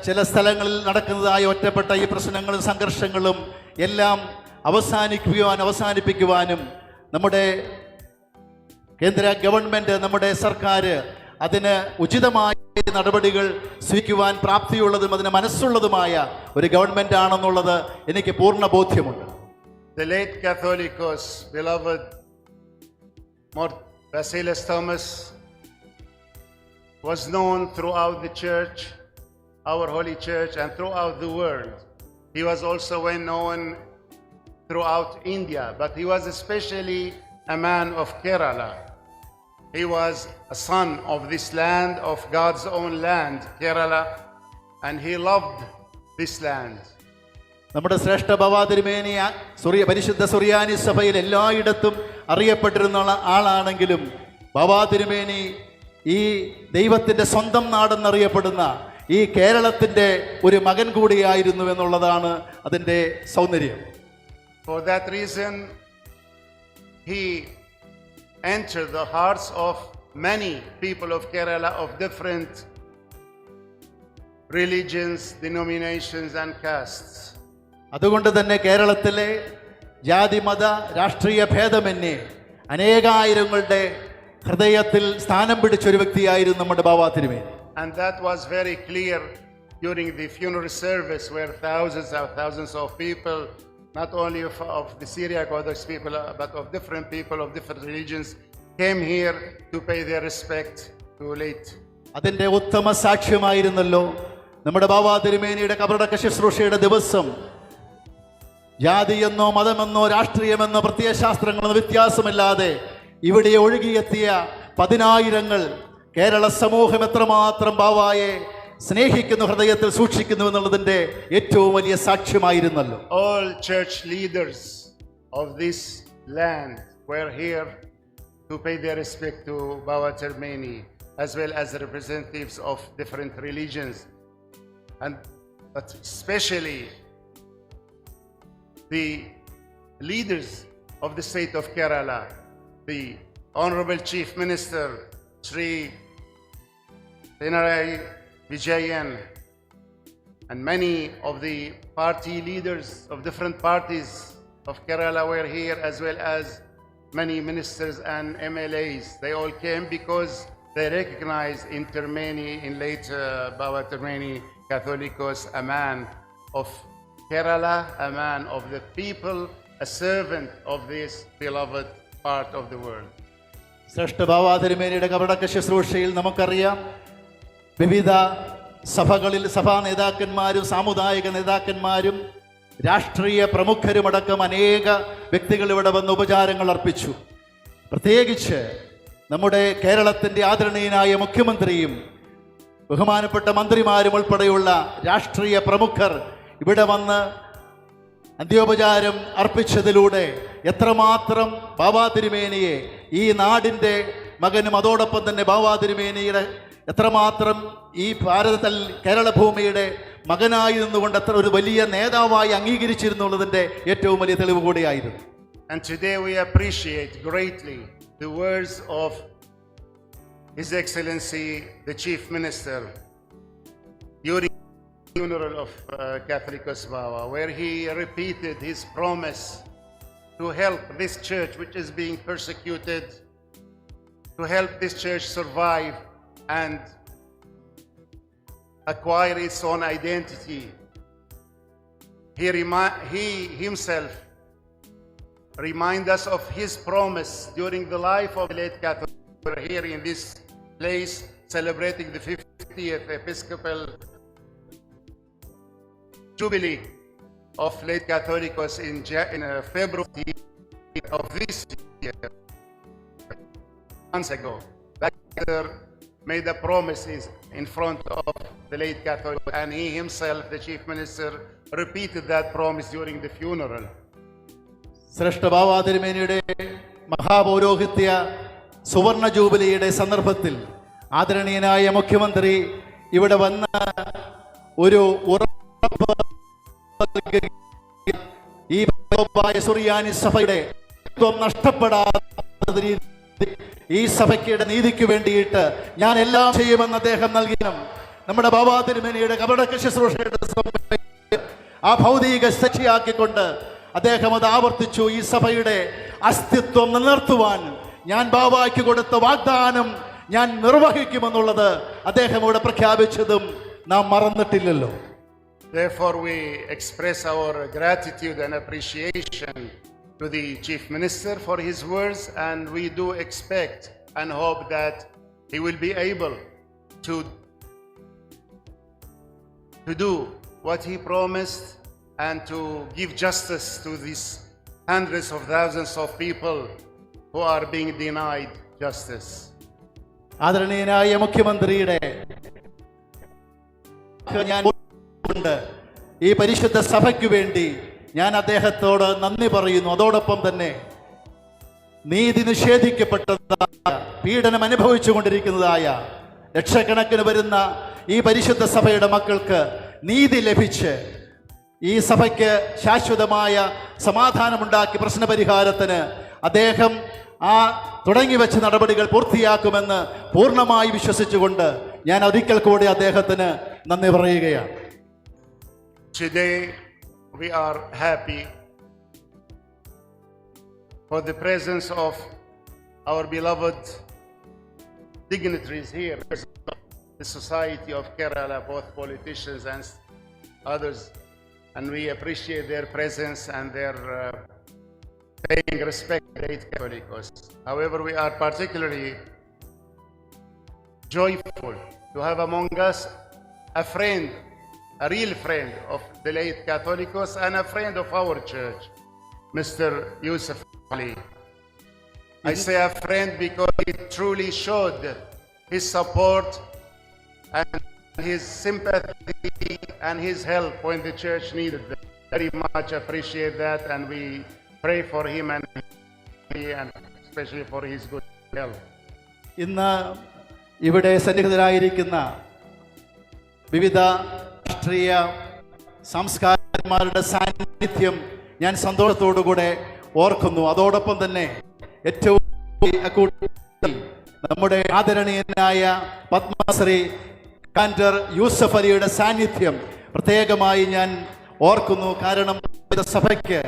ചില സ്ഥലങ്ങളിൽ നടക്കുന്നതായ ഒറ്റപ്പെട്ട ഈ പ്രശ്നങ്ങളും സംഘർഷങ്ങളും എല്ലാം അവസാനിപ്പിക്കുവാനും നമ്മുടെ കേന്ദ്ര ഗവൺമെന്റ്, നമ്മുടെ സർക്കാർ അതിന് ഉചിതമായ നടപടികൾ സ്വീകരിക്കുവാൻ പ്രാപ്തിയുള്ളതും അതിന് മനസ്സുള്ളതുമായ ഒരു ഗവൺമെന്റ് ആണെന്നുള്ളത് എനിക്ക് പൂർണ്ണ ബോധ്യമുണ്ട്. The late Catholicos, beloved Basileus Thomas, was known throughout the church, our holy church, and throughout the world. He was also well known throughout India, but he was especially a man of Kerala. He was a son of this land, of God's own land, Kerala, and he loved this land. നമ്മുടെ ശ്രേഷ്ഠ ബാബാ തിരുമേനി പരിശുദ്ധ സുറിയാനി സഭയിൽ എല്ലായിടത്തും അറിയപ്പെട്ടിരുന്ന ആളാണെങ്കിലും ബാബാ തിരുമേനി ഈ ദൈവത്തിന്റെ സ്വന്തം നാടെന്നറിയപ്പെടുന്ന ഈ കേരളത്തിന്റെ ഒരു മകൻ കൂടിയായിരുന്നു എന്നുള്ളതാണ് അതിൻ്റെ സൗന്ദര്യം. For that reason, he entered the hearts of many people of Kerala of different religions, denominations, and castes. അതുകൊണ്ട് തന്നെ കേരളത്തിലെ ജാതി മത രാഷ്ട്രീയ ഭേദമന്യേ അനേകായിരങ്ങളുടെ ഹൃദയത്തിൽ സ്ഥാനം പിടിച്ച ഒരു വ്യക്തിയായിരുന്നു നമ്മുടെ ബാബാ തിരുമേനി. And that was very clear during the funeral service, where thousands of people, not only of the Syriac Orthodox people, but of different people of different religions, came here to pay their respect to late. അതിൻ്റെ ഉത്തമ സാക്ഷ്യമായിരുന്നല്ലോ നമ്മുടെ ബാബാ തിരുമേനിയുടെ കബറടക്ക ശുശ്രൂഷയുടെ ദിവസം. ജാതിയെന്നോ മതമെന്നോ രാഷ്ട്രീയമെന്നോ പ്രത്യയശാസ്ത്രങ്ങളെന്നോ വ്യത്യാസമില്ലാതെ ഇവിടെ ഒഴുകിയെത്തിയ പതിനായിരങ്ങൾ കേരള സമൂഹം എത്രമാത്രം ബാബായെ സ്നേഹിക്കുന്നു, ഹൃദയത്തിൽ സൂക്ഷിക്കുന്നു എന്നുള്ളതിൻ്റെ ഏറ്റവും വലിയ സാക്ഷ്യമായിരുന്നല്ലോ. All church leaders of this land were here to pay their respect to Baba Tirmeni, as well as the representatives of different religions, and but especially the leaders of the state of Kerala, the Honorable Chief Minister Sri Pinarayi Vijayan, and many of the party leaders of different parties of Kerala were here, as well as many ministers and MLAs. They all came because they recognized in Tirmeni, in late Baba Tirmeni Catholicos, a man of Kerala, a man of the people, a servant of this beloved part of the world. ശ്രേഷ്ഠ ബാബാ തിരുമേനിയുടെ കബറടക്ക ശുശ്രൂഷയിൽ നമുക്കറിയാം, വിവിധ സഭകളിൽ സഭാ നേതാക്കന്മാരും സാമുദായിക നേതാക്കന്മാരും രാഷ്ട്രീയ പ്രമുഖരുമടക്കം അനേക വ്യക്തികൾ ഇവിടെ വന്ന് ഉപചാരങ്ങൾ അർപ്പിച്ചു. പ്രത്യേകിച്ച് നമ്മുടെ കേരളത്തിൻ്റെ ആദരണീയനായ മുഖ്യമന്ത്രിയും ബഹുമാനപ്പെട്ട മന്ത്രിമാരും ഉൾപ്പെടെയുള്ള രാഷ്ട്രീയ പ്രമുഖർ ഇവിടെ വന്ന് അന്ത്യോപചാരം അർപ്പിച്ചതിലൂടെ എത്രമാത്രം ബാബാ തിരുമേനിയെ, ഈ നാടിൻ്റെ മകനും അതോടൊപ്പം തന്നെ ബാബാ തിരുമേനിയുടെ എത്രമാത്രം ഈ ഭാരതത്തിൽ കേരള ഭൂമിയുടെ മകനായി നിന്നുകൊണ്ട് എത്ര ഒരു വലിയ നേതാവായി അംഗീകരിച്ചിരുന്നുള്ളതിൻ്റെ ഏറ്റവും വലിയ തെളിവ് കൂടിയായിരുന്നു. And today we appreciate greatly the words of His Excellency the Chief Minister during the funeral of Catholicos Baba, where he repeated his promise to help this church which is being persecuted, to help this church survive and acquire its own identity. He himself remind us of his promise during the life of the late Catholic. We're here in this place celebrating the 50th Episcopal Jubilee of late Catholicos in February of this year. Months ago, that made the promises in front of the late Catholic, and he himself, the Chief Minister, repeated that promise during the funeral. ശ്രേഷ്ഠ ബാബാ തിരുമേനിയുടെ മഹാപൗരോഹിത്യ സുവർണ ജൂബിലിയുടെ സന്ദർഭത്തിൽ ആദരണീയനായ മുഖ്യമന്ത്രി ഇവിടെ വന്ന ഒരു ഉറപ്പ് ഈ സുറിയാനി സഭയുടെ നഷ്ടപ്പെടാത്ത രീതി ഈ സഭയ്ക്കുടെ നീതിക്ക് വേണ്ടിയിട്ട് ഞാൻ എല്ലാം ചെയ്യുമെന്ന് അദ്ദേഹം നൽകിയ നമ്മുടെ ബാബാ തിരുമേനിയുടെ കബറടക്ക ശുശ്രൂഷയുടെ ആ ഭൗതിക സാക്ഷിയാക്കിക്കൊണ്ട് അദ്ദേഹം അത് ആവർത്തിച്ചു. ഈ സഭയുടെ അസ്തിത്വം നിലനിർത്തുവാൻ ഞാൻ ബാബായ്ക്ക് കൊടുത്ത വാഗ്ദാനം ഞാൻ നിർവഹിക്കുമെന്നുള്ളത് അദ്ദേഹം ഇവിടെ പ്രഖ്യാപിച്ചതും നാം മറന്നിട്ടില്ലല്ലോ. Therefore, we express our gratitude and appreciation to the Chief Minister for his words, and we do expect and hope that he will be able to do what he promised and to give justice to these hundreds of thousands of people who are being denied justice. ആദരണീയനായ മുഖ്യമന്ത്രിയുടെ ഈ പരിശുദ്ധ സഭയ്ക്ക് വേണ്ടി ഞാൻ അദ്ദേഹത്തോട് നന്ദി പറയുന്നു. അതോടൊപ്പം തന്നെ നീതി നിഷേധിക്കപ്പെട്ടതായ, പീഡനം അനുഭവിച്ചു കൊണ്ടിരിക്കുന്നതായ ലക്ഷക്കണക്കിന് വരുന്ന ഈ പരിശുദ്ധ സഭയുടെ മക്കൾക്ക് നീതി ലഭിച്ച് ഈ സഭയ്ക്ക് ശാശ്വതമായ സമാധാനമുണ്ടാക്കി പ്രശ്നപരിഹാരത്തിന് അദ്ദേഹം ആ തുടങ്ങി വെച്ച നടപടികൾ പൂർത്തിയാക്കുമെന്ന് പൂർണ്ണമായി വിശ്വസിച്ചുകൊണ്ട് ഞാൻ ഒരിക്കൽ കൂടി അദ്ദേഹത്തിന് നന്ദി പറയുകയാണ്. Today we are happy for the presence of our beloved dignitaries here, the Society of Kerala, both politicians and others, and we appreciate their presence and their paying respect to the Catholicos. However, we are particularly joyful to have among us a friend, a real friend of the late Catholicos and a friend of our church, Mr. Yusuf Ali. I say a friend because he truly showed his support and his sympathy and his help when the church needed them. Very much appreciate that, and we pray for him and especially for his good health. ഇന്ന് ഇവിടെ സന്നിഹിതരായിരിക്കുന്ന വിവിധ രാഷ്ട്രീയ സംസ്കാരന്മാരുടെ സാന്നിധ്യം ഞാൻ സന്തോഷത്തോടുകൂടെ ഓർക്കുന്നു. അതോടൊപ്പം തന്നെ ഏറ്റവും നമ്മുടെ ആദരണീയനായ പത്മശ്രീ കമാൻഡർ യൂസഫ് അലിയുടെ സാന്നിധ്യം പ്രത്യേകമായി ഞാൻ ഓർക്കുന്നു. കാരണം സഭയ്ക്ക്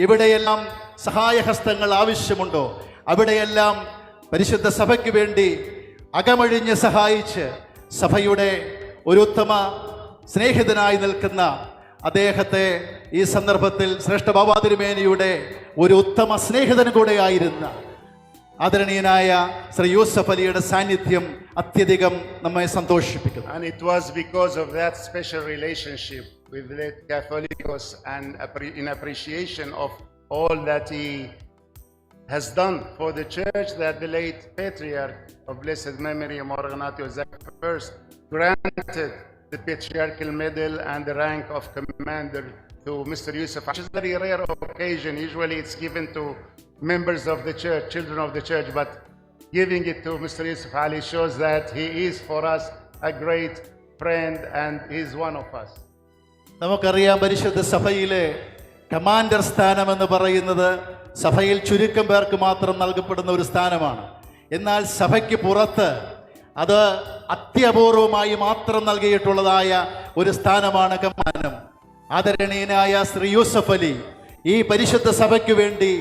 എവിടെയെല്ലാം സഹായഹസ്തങ്ങൾ ആവശ്യമുണ്ടോ അവിടെയെല്ലാം പരിശുദ്ധ സഭയ്ക്ക് വേണ്ടി അകമഴിഞ്ഞ് സഹായിച്ച് സഭയുടെ ഒരു ഉത്തമ സ്നേഹിതനായി നിൽക്കുന്ന അദ്ദേഹത്തെ ഈ സന്ദർഭത്തിൽ ശ്രേഷ്ഠ ബാബാ തിരുമേനിയുടെ ഒരു ഉത്തമ സ്നേഹിതൻ കൂടെയായിരുന്ന ആദരണീയനായ ശ്രീ യൂസഫ് അലിയുടെ സാന്നിധ്യം അത്യധികം നമ്മെ സന്തോഷിപ്പിക്കുന്നു. And it was because of that special relationship with the Catholicos and in appreciation of all that he has done for the church that the late patriarch of blessed memory, Mor Ignatius I, granted the patriarchal medal and the rank of commander to Mr. Yusuf. Which is a very rare occasion. Usually it's given to members of the church, children of the church, but giving it to Mr. Yusuf Ali shows that he is for us a great friend and he is one of us. നമുക്കറിയാം, പരിശുദ്ധ സഭയിലെ commander സ്ഥാനം എന്ന് പറയുന്നത് സഭയിൽ ചുരുക്കം പേർക്ക് മാത്രം നൽകപ്പെടുന്ന ഒരു സ്ഥാനമാണ്. എന്നാൽ സഭയ്ക്ക് പുറത്ത് അത് അത്യപൂർവമായി മാത്രം നൽകിയിട്ടുള്ളതായ ഒരു സ്ഥാനമാണ് കമാനം. ആദരണീയനായ ശ്രീ യൂസഫ് അലി ഈ പരിശുദ്ധ സഭയ്ക്ക് വേണ്ടി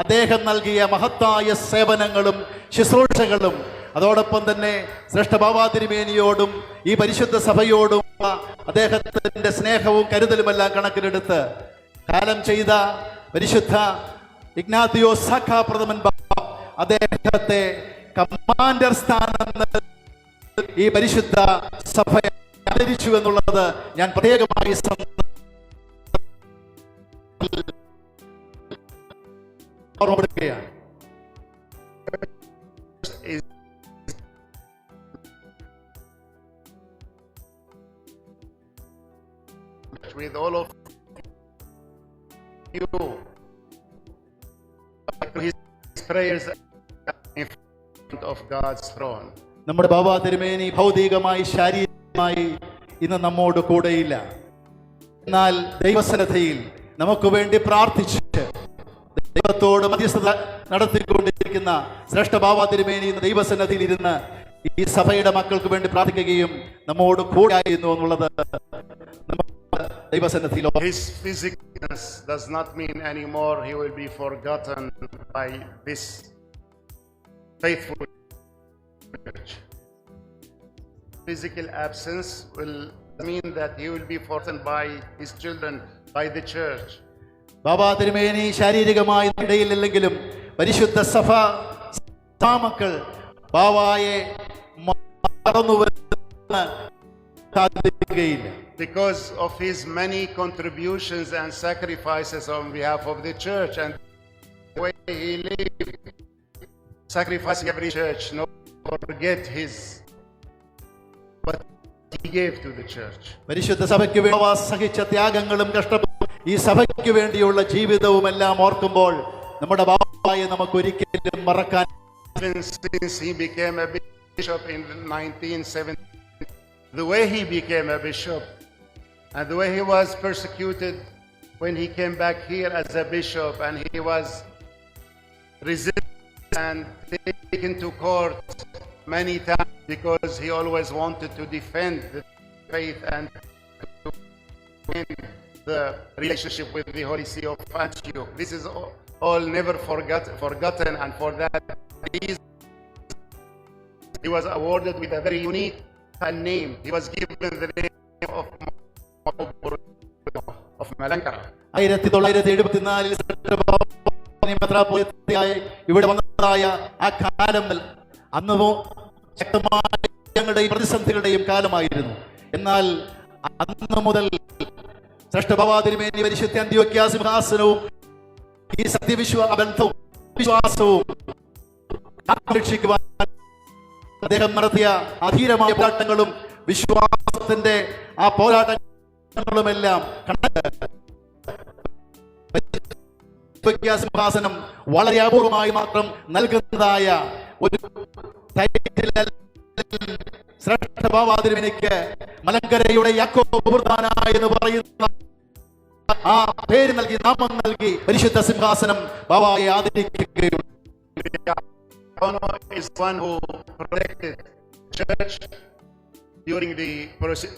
അദ്ദേഹം നൽകിയ മഹത്തായ സേവനങ്ങളും ശുശ്രൂഷകളും അതോടൊപ്പം തന്നെ ശ്രേഷ്ഠ ബാബാ തിരുമേനിയോടും ഈ പരിശുദ്ധ സഭയോടും അദ്ദേഹത്തിന്റെ സ്നേഹവും കരുതലുമെല്ലാം കണക്കിലെടുത്ത് കാലം ചെയ്ത പരിശുദ്ധ ഇഗ്നാത്തിയോസ് സാഖാ പ്രഥമൻ ബാബ അദ്ദേഹത്തെ കമാൻഡർ സ്ഥാനം ഈ പരിശുദ്ധ സഭ ആദരിച്ചു എന്നുള്ളത് ഞാൻ പ്രത്യേകമായി ഓർമ്മപ്പെടുത്തുകയാണ്. With all of you, his prayers in front of God's throne. നമ്മുടെ ബാബാ തിരുമേനി ഭൗതികമായി ശാരീരികമായി ഇന്ന് നമ്മോട് കൂടെയില്ല. എന്നാൽ ദൈവസന്നിധിയിൽ നമുക്ക് വേണ്ടി പ്രാർത്ഥിച്ച് ദൈവത്തോട് മധ്യസ്ഥത നടത്തിക്കൊണ്ടിരിക്കുന്ന ശ്രേഷ്ഠ ബാബാ തിരുമേനി ഇന്ന് ദൈവസന്നിധിയിൽ ഇരുന്ന് ഈ സഭയുടെ മക്കൾക്ക് വേണ്ടി പ്രാർത്ഥിക്കുകയും നമ്മോട് കൂടെയായിരുന്നു എന്നുള്ളത് ദൈവസന്നിധിയിൽ. His physicalness does not mean anymore he will be forgotten by this faithful church. Physical absence will mean that he will be forgotten by his children, by the church. Baba തിരുമേനി ശാരീരികമായി ഇടയിലില്ലെങ്കിലും പരിശുദ്ധ സഭ മക്കൾ ബാബായെ മറന്നുവരുന്ന സാധിക്കുകയില്ല. Because of his many contributions and sacrifices on behalf of the church and the way he lived, sacrificing every church, no forget his what he gave to the church. പരിശുദ്ധ സഭയ്ക്ക് വേണ്ടി സഹിച്ച ത്യാഗങ്ങളും കഷ്ടപ്പാടും ഈ സഭയ്ക്ക് വേണ്ടിയുള്ള ജീവിതവും എല്ലാം ഓർക്കുമ്പോൾ നമ്മുടെ ബാബായെ നമുക്ക് ഒരിക്കലും മറക്കാൻ. Since he became a bishop in 1970, the way he became a bishop and the way he was persecuted when he came back here as a bishop, and he was resisted and taken to court many times because he always wanted to defend faith and to win the relationship with the Holy See of Antioch. This is all never forgotten, and for that reason, he was awarded with a very unique name. He was given the name of Malankara. 1974 മെത്രാപ്പൊലീത്തയായി ഇവിടെ വന്നതായ ആ കാലം അന്ന് ശക്തമായ ഞങ്ങളുടെയും പ്രതിസന്ധികളുടെയും കാലമായിരുന്നു. എന്നാൽ അന്ന് മുതൽ ശ്രേഷ്ഠഭാവാതിരുമേനി പരിശുദ്ധ അന്ത്യോക്യ സിംഹാസനവും ഈ ബന്ധവും വിശ്വാസവും സംരക്ഷിക്കുവാൻ അദ്ദേഹം നടത്തിയ അധീരമായ പോരാട്ടങ്ങളും വിശ്വാസത്തിന്റെ ആ പോരാട്ടങ്ങളുമെല്ലാം സിംഹാസനം വളരെ അപൂർവമായി മാത്രം നൽകുന്നതായ ഒരു ശ്രേഷ്ഠഭാവാതിരുമേനിക്ക് മലങ്കരയുടെ യാക്കോബ് എന്ന് പറയുന്ന ആ പേര് നൽകി, നാമം നൽകി പരിശുദ്ധ സിംഹാസനം ബാബായെ ആദരിക്കുകയുണ്ട്. Is one who protected church during the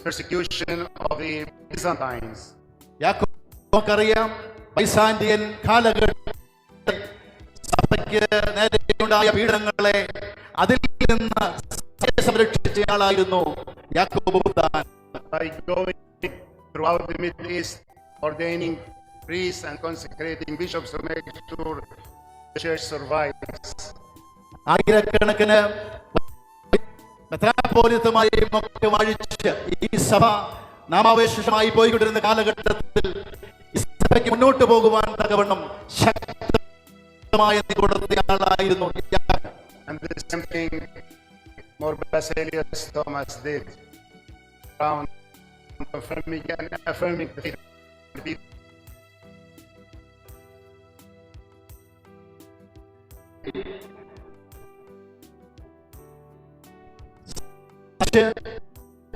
persecution of the Byzantines. യാക്കോബിനറിയാം ബൈസാന്റിയൻ കാലഘട്ടത്തിൽ സഭയ്ക്ക് നേരെയുണ്ടായ പീഡനങ്ങളെ അതിൽ നിന്ന് സംരക്ഷിച്ചയാളായിരുന്നു യാക്കോബ്. By going throughout the Middle East, ordaining priests and consecrating bishops to make sure the church survives. ആയിരക്കണക്കിന് മെത്രാപ്പൊലീത്തമാരെയും ഒക്കെ വഴിച്ച് ഈ സഭ നാമാവശേഷമായി പോയിക്കൊണ്ടിരുന്ന കാലഘട്ടത്തിൽ ഈ സഭയ്ക്ക് മുന്നോട്ട് പോകുവാൻ തക്കവണ്ണം ശക്തമായ ആളായിരുന്നു. And this is something more Basilius Thomas did, around affirming the faith of the people.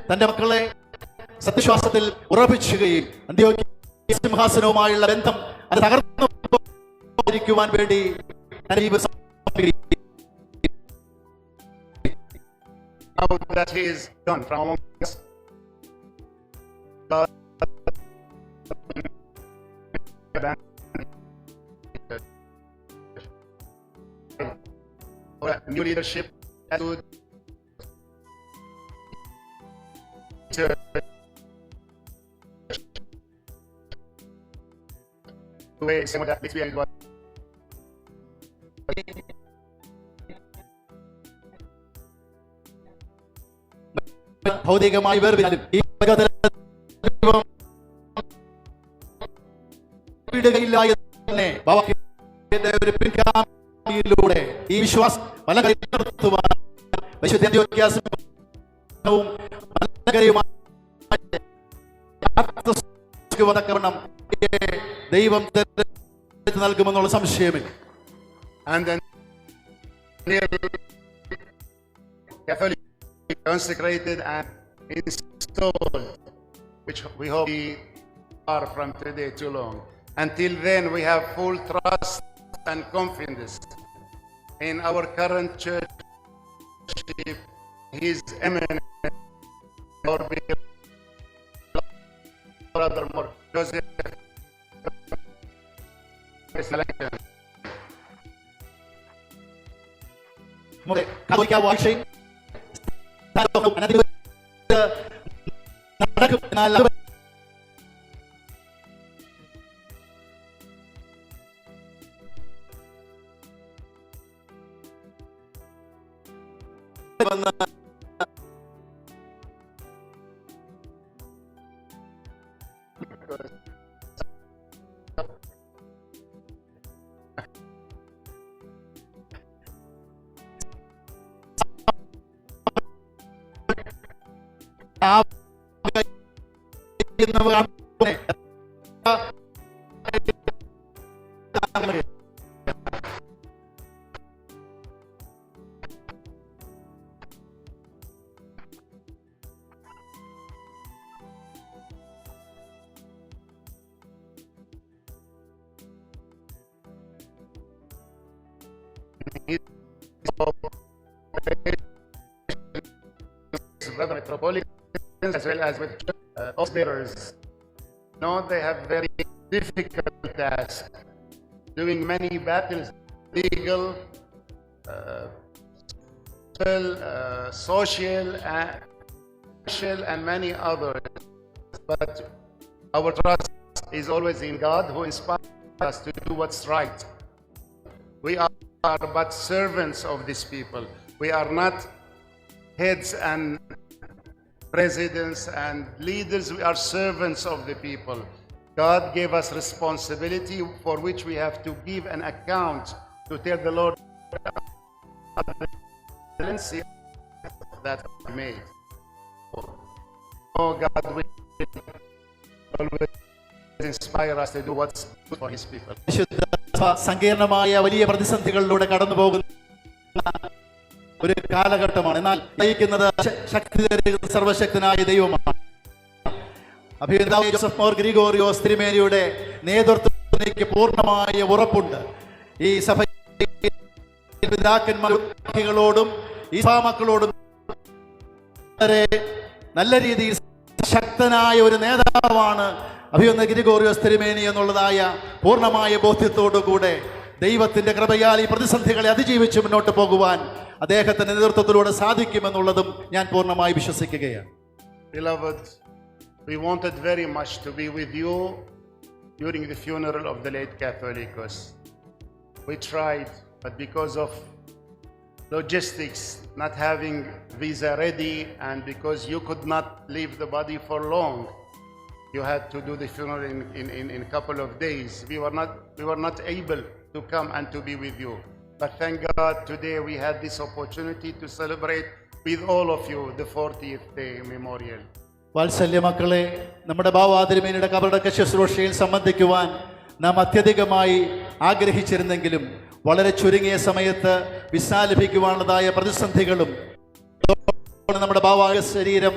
തന്റെ മക്കളെ സത്യവിശ്വാസത്തിൽ ഉറപ്പിച്ചുകയും അന്ത്യോക്യ സിംഹാസനവുമായുള്ള ബന്ധം അത് തകർന്നുവാൻ വേണ്ടി Now that he is gone from among us, new leadership to some of that experience was ഭൗതികമായി വേർപിരിഞ്ഞാലും ഈ വിടുകയില്ല എന്ന് ബാബായുടെ ഒരു പിൻഗാമിയിലൂടെ ഈ വിശ്വാസം മലങ്കരയുമായി ദൈവം നൽകുമെന്നുള്ള സംശയമില്ല. And then Catholic consecrated and installed, which we hope we are from today too long. Until then, we have full trust and confidence in our current church, His Eminence, our brother Joseph ഭാഷയും Brother Metropolitan as well as with office bearers. No, they have very difficult tasks, doing many battles, legal, social, and many others. But our trust is always in God, who inspires us to do what's right. We are but servants of these people. We are not heads and presidents and leaders. We are servants of the people. God gave us responsibility for which we have to give an account to tell the Lord that we made. Oh God, we always inspire us to do what's good for His people. സങ്കീർണമായ വലിയ പ്രതിസന്ധികളിലൂടെ കടന്നു പോകുന്ന ഒരു കാലഘട്ടമാണ്. എന്നാൽ നയിക്കുന്നത് ശക്തി തരുന്ന സർവശക്തനായ ദൈവമാണ്. അഭിനന്ദാവ് ജോസഫ് മോർ ഗ്രിഗോറിയോസ് തിരുമേനിയുടെ നേതൃത്വത്തിലേക്ക് പൂർണ്ണമായ ഉറപ്പുണ്ട്. ഈ സഭ പിതാക്കന്മാരോടും ഈ മക്കളോടും നല്ല രീതിയിൽ ശക്തനായ ഒരു നേതാവാണ് അഭിനന്ദ ഗ്രിഗോറിയോസ് തിരുമേനി എന്നുള്ളതായ പൂർണ്ണമായ ബോധ്യത്തോടുകൂടെ ദൈവത്തിന്റെ കൃപയാൽ ഈ പ്രതിസന്ധികളെ അതിജീവിച്ച് മുന്നോട്ട് പോകുവാൻ അദ്ദേഹത്തിന്റെ നേതൃത്വത്തിലൂടെ സാധിക്കുമെന്നുള്ളതും ഞാൻ പൂർണ്ണമായി വിശ്വസിക്കുകയാണ്. Beloved, we wanted very much to be with you during the funeral of the late Catholicos. We tried, but because of logistics, not having visa ready, and because you could not leave the body for long, you had to do the funeral in a couple of days. We were not able to come and to be with you. But thank God, today we had this opportunity to celebrate with all of you the 40th day memorial. വാത്സല്യ മക്കളെ, നമ്മുടെ ബാവാതിരുമേനിയുടെ കബറടക്ക ശുശ്രൂഷയിൽ സംബന്ധിക്കുവാൻ നാം അത്യധികമായി ആഗ്രഹിച്ചിരുന്നെങ്കിലും വളരെ ചുരുങ്ങിയ സമയത്ത് visa ലഭിക്കുവാനുള്ളതായ പ്രതിസന്ധികളും നമ്മുടെ ബാവായ ശരീരം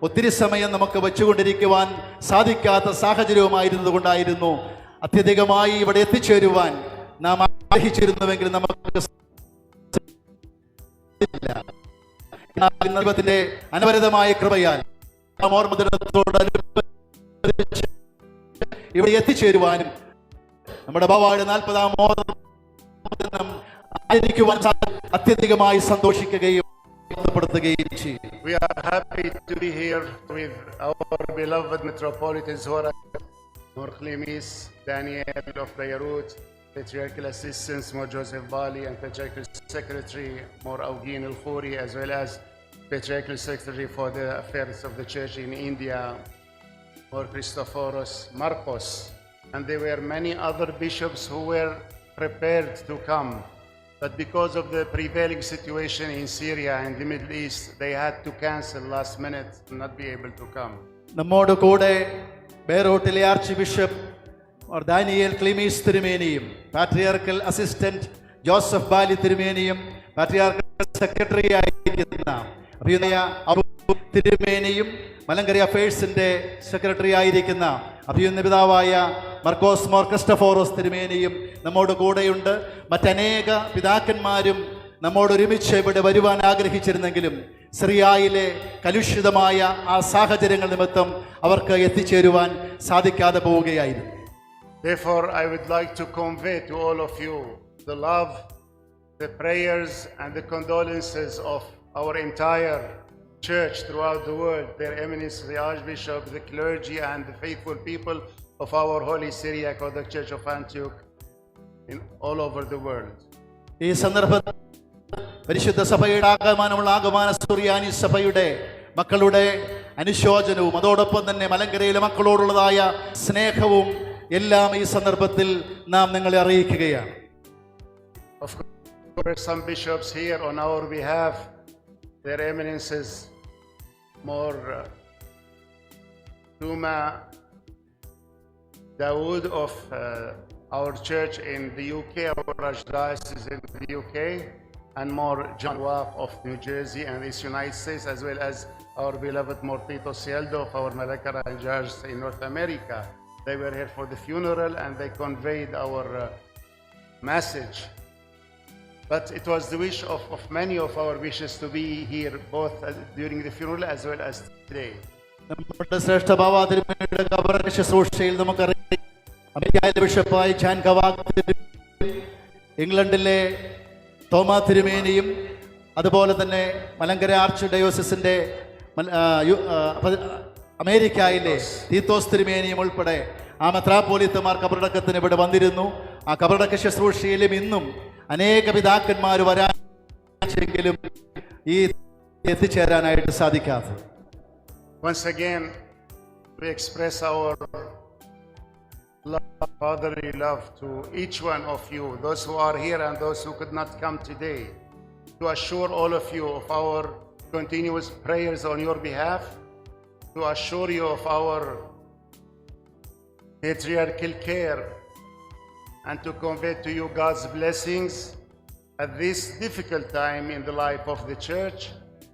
ഒത്തിരി സമയം നമുക്ക് വെച്ചുകൊണ്ടിരിക്കുവാൻ സാധിക്കാത്ത സാഹചര്യവുമായിരുന്നത് കൊണ്ടായിരുന്നു അത്യധികമായി ഇവിടെ എത്തിച്ചേരുവാൻ നാം ആഗ്രഹിച്ചിരുന്നുവെങ്കിൽ നമുക്ക് ദൈവത്തിന്റെ അനവരതമായ കൃപയാൽ ഇവിടെ എത്തിച്ചേരുവാനും നമ്മുടെ ബാവായുടെ 40-ാം ഓർമ്മദിനം ആയിരിക്കുവാൻ അത്യധികമായി സന്തോഷിക്കുകയും We are happy to be here with our beloved metropolitans who are Mor Clemis, Daniel of Beirut, Patriarchal Assistants Mor Joseph Bali, and Patriarchal Secretary Mor Augin Al-Khouri, as well as Patriarchal Secretary for the Affairs of the Church in India, Mor Christophoros Marcos. And there were many other bishops who were prepared to come. But because of the prevailing situation in Syria and the Middle East, they had to cancel last minute and not be able to come. നമ്മോട് കൂടെ ബെയ്റൂട്ടിലെ archbishop Daniel Clemis തിരുമേനിയും patriarchal assistant Joseph Bali തിരുമേനിയും patriarchal secretary ആയിരിക്കുന്ന അഭിനയ തിരുമേനിയും Malankara അഫയേഴ്സിന്റെ secretary ആയിരിക്കുന്ന അഭിനന്ദ പിതാവായ മർക്കോസ് more ക്രിസ്റ്റോഫോറോസ് തിരുമേനിയും നമ്മോട് കൂടെയുണ്ട്. മറ്റനേക പിതാക്കന്മാരും നമ്മോട് ഒരുമിച്ച് ഇവിടെ വരുവാൻ ആഗ്രഹിച്ചിരുന്നെങ്കിലും സിറിയയിലെ കലുഷിതമായ ആ സാഹചര്യങ്ങൾ നിമിത്തം അവർക്ക് എത്തിച്ചേരുവാൻ സാധിക്കാതെ പോവുകയായിരുന്നു. Therefore, I would like to convey to all of you the love, the prayers, and the condolences of our entire church throughout the world, their eminence, the Archbishop, the clergy, and the faithful people of our Holy Syriac Orthodox Church of Antioch in all over the world. ഈ സന്ദർഭത്തിൽ പരിശുദ്ധ സഭയുടെ ആഗമന സുറിയാനി സഭയുടെ മക്കളുടെ അനുശോചനവും അതോടൊപ്പം തന്നെ മലങ്കരയിലെ മക്കളോടുള്ളതായ സ്നേഹവും എല്ലാം ഈ സന്ദർഭത്തിൽ നാം നിങ്ങളെ അറിയിക്കുകയാണ്. Of course, some bishops here on our behalf, their eminences, Mor Duma Dawood of our church in the UK, our archdiocese in the UK, and Mor John Wap of New Jersey and the United States, as well as our beloved Mor Tito Cieldo of our Malacara and Jars in North America. They were here for the funeral and they conveyed our message. But it was the wish of many of our wishes to be here both during the funeral as well as today. നമ്മുടെ ശ്രേഷ്ഠ ബാബ തിരുമേനിയുടെ ഖബറടക്ക ശുശ്രൂഷയിൽ നമുക്കറിയാം അമേരിക്കയിലെ ബിഷപ്പായി ജാൻ കവാക്, ഇംഗ്ലണ്ടിലെ തോമാ തിരുമേനിയും അതുപോലെ തന്നെ Malankara arch ഡയോസിസിന്റെ അമേരിക്കയിലെ തീത്തോസ് തിരുമേനിയും ഉൾപ്പെടെ ആ മെത്രാപ്പോലീത്തമാർ കബറടക്കത്തിന് ഇവിടെ വന്നിരുന്നു. ആ കബറടക്ക ശുശ്രൂഷയിലും ഇന്നും അനേക പിതാക്കന്മാർ വരാനെങ്കിലും ഈ എത്തിച്ചേരാനായിട്ട് സാധിക്കാത്തത്. Once again, we express our fatherly love to each one of you, those who are here and those who could not come today, to assure all of you of our continuous prayers on your behalf, to assure you of our patriarchal care, and to convey to you God's blessings at this difficult time in the life of the church.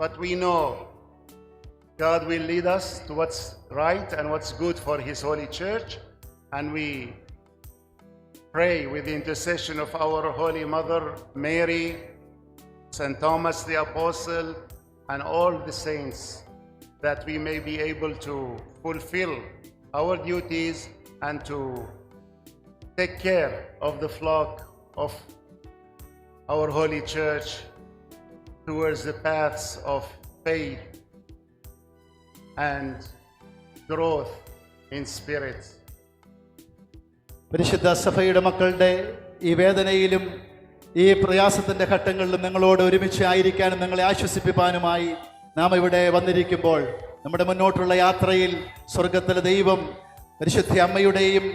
But we know God will lead us to what's right and what's good for His holy church, and we pray with the intercession of our Holy Mother Mary, St. Thomas the Apostle, and all the saints, that we may be able to fulfill our duties and to take care of the flock of our holy church towards the paths of faith and growth in spirit. പരിശുദ്ധ സഭയുടെ മക്കളുടെ ഈ വേദനയിലും ഈ പ്രയാസത്തിന്റെ ഘട്ടങ്ങളിലും നിങ്ങളോട് ഒരുമിച്ച് ആയിരിക്കാനും നിങ്ങളെ ആശ്വസിപ്പിക്കാനുമായി നാം ഇവിടെ വന്നിരിക്കുമ്പോൾ നമ്മുടെ മുന്നോട്ടുള്ള യാത്രയിൽ സ്വർഗത്തിലെ ദൈവം പരിശുദ്ധ അമ്മയുടെയും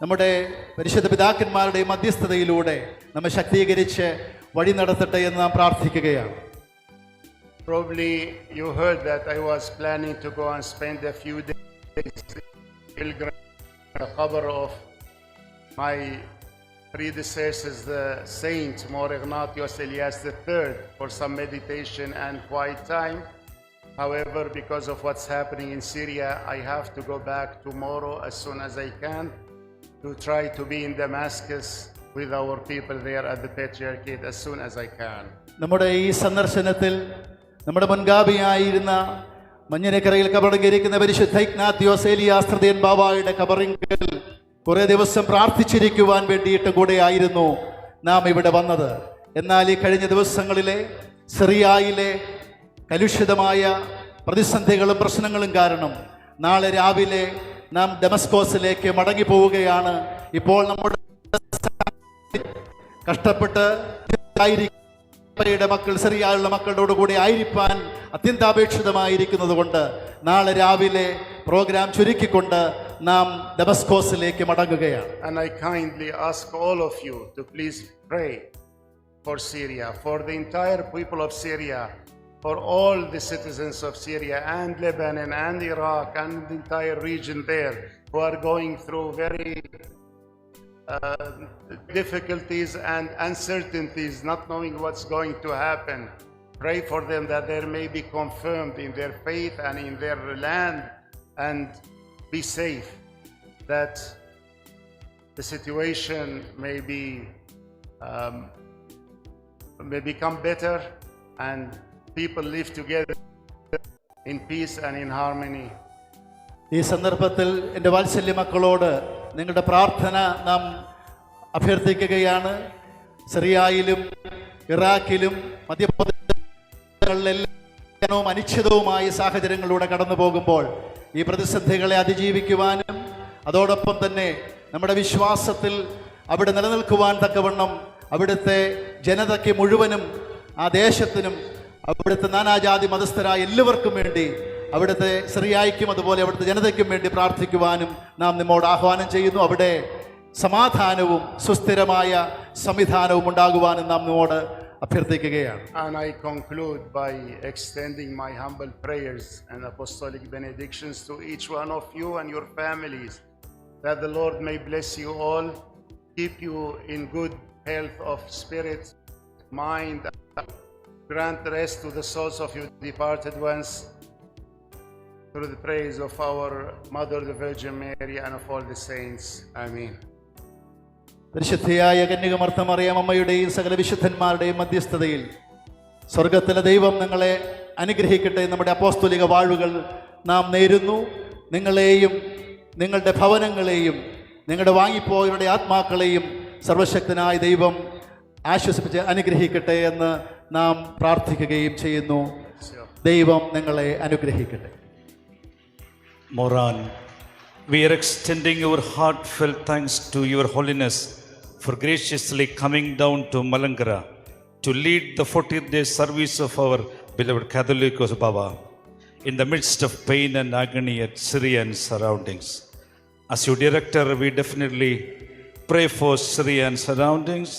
നമ്മുടെ പരിശുദ്ധ പിതാക്കന്മാരുടെയും മധ്യസ്ഥതയിലൂടെ നമ്മെ ശക്തീകരിച്ച് വഴി നടത്തട്ടെ എന്ന് നാം പ്രാർത്ഥിക്കുകയാണ്. Probably you heard that I was planning to go and spend a few days pilgrim the qabr of my predecessors, the Saint Mor Ignatius Elias III, for some meditation and quiet time. However, because of what's happening in Syria, I have to go back tomorrow as soon as I can to try to be in Damascus with our people there at the Patriarchate as soon as I can. നമ്മുടെ ഈ സന്ദർശനത്തിൽ നമ്മുടെ മുൻഗാമിയായിരുന്ന മഞ്ഞനക്കരയിൽ കബറടങ്ങിയിരിക്കുന്ന പരിശുദ്ധ ഇഗ്നാത്യോസ് ഏലിയാസ് തൃതീയൻ ബാവായുടെ കബറിങ്കൽ കുറെ ദിവസം പ്രാർത്ഥിച്ചിരിക്കുവാൻ വേണ്ടിയിട്ട് കൂടെ ആയിരുന്നു നാം ഇവിടെ വന്നത്. എന്നാൽ ഈ കഴിഞ്ഞ ദിവസങ്ങളിലെ സിറിയയിലെ കലുഷിതമായ പ്രതിസന്ധികളും പ്രശ്നങ്ങളും കാരണം നാളെ രാവിലെ നാം ഡെമസ്കോസിലേക്ക് മടങ്ങി പോവുകയാണ്. ഇപ്പോൾ നമ്മുടെ കഷ്ടപ്പെട്ട് മക്കൾ സിറിയയിലുള്ള മക്കളോട് കൂടി ആയിരിക്കാൻ അത്യന്താപേക്ഷിതമായിരിക്കുന്നത് കൊണ്ട് നാളെ രാവിലെ പ്രോഗ്രാം ചുരുക്കിക്കൊണ്ട് നാം ഡെമസ്കോസിലേക്ക് മടങ്ങുകയാണ്. And I kindly ask all of you to please pray for Syria, for the entire people of Syria, for all the citizens of Syria and Lebanon and Iraq and the entire region there who are going through very difficulties and uncertainties, not knowing what's going to happen. Pray for them that they may be confirmed in their faith and in their land and be safe, that the situation may become better and people live together in peace and in harmony. ഈ സന്ദർഭത്തിൽ എൻ്റെ വാത്സല്യ മക്കളോട് നിങ്ങളുടെ പ്രാർത്ഥന നാം അഭ്യർത്ഥിക്കുകയാണ്. സിറിയയിലും ഇറാഖിലും മധ്യപ്രദേശിലെല്ലാം അനിശ്ചിതവുമായ സാഹചര്യങ്ങളിലൂടെ കടന്നു പോകുമ്പോൾ ഈ പ്രതിസന്ധികളെ അതിജീവിക്കുവാനും അതോടൊപ്പം തന്നെ നമ്മുടെ വിശ്വാസത്തിൽ അവിടെ നിലനിൽക്കുവാൻ തക്കവണ്ണം അവിടുത്തെ ജനതയ്ക്ക് മുഴുവനും ആ ദേശത്തിനും അവിടുത്തെ നാനാജാതി മതസ്ഥരായ എല്ലാവർക്കും വേണ്ടി അവിടുത്തെ സിറിയയ്ക്കും അതുപോലെ അവിടുത്തെ ജനതയ്ക്കും വേണ്ടി പ്രാർത്ഥിക്കുവാനും നാം നമ്മോട് ആഹ്വാനം ചെയ്യുന്നു. അവിടെ സമാധാനവും സുസ്ഥിരമായ സംവിധാനവും ഉണ്ടാകുവാനും നാം നമ്മോട് അഭ്യർത്ഥിക്കുകയാണ്. And I conclude by extending my humble prayers and apostolic benedictions to each one of you and your families, that the Lord may bless you all, keep you in good health of spirit, mind, grant rest to the souls of your departed ones, through the praise of our Mother, the Virgin Mary, and of all the saints. Amen. പരിശുദ്ധയായ കന്യകമർത്തമറിയാം അമ്മയുടെയും സകല വിശുദ്ധന്മാരുടെയും മധ്യസ്ഥതയിൽ സ്വർഗത്തിലെ ദൈവം നിങ്ങളെ അനുഗ്രഹിക്കട്ടെ. നമ്മുടെ അപ്പോസ്തലിക വാഴ്വുകൾ നാം നേരുന്നു. നിങ്ങളെയും നിങ്ങളുടെ ഭവനങ്ങളെയും നിങ്ങളുടെ വാങ്ങിപ്പോയവരുടെ ആത്മാക്കളെയും സർവശക്തനായ ദൈവം ആശ്വസിപ്പിച്ച് അനുഗ്രഹിക്കട്ടെ എന്ന് നാം പ്രാർത്ഥിക്കുകയും ചെയ്യുന്നു. ദൈവം നിങ്ങളെ അനുഗ്രഹിക്കട്ടെ. Moran, we are extending our heartfelt thanks to Your Holiness for graciously coming down to Malankara to lead the 40th day service of our beloved Catholicos Baba in the midst of pain and agony at Syria and surroundings. As your director, we definitely pray for Syria and surroundings.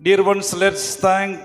Dear ones, let's thank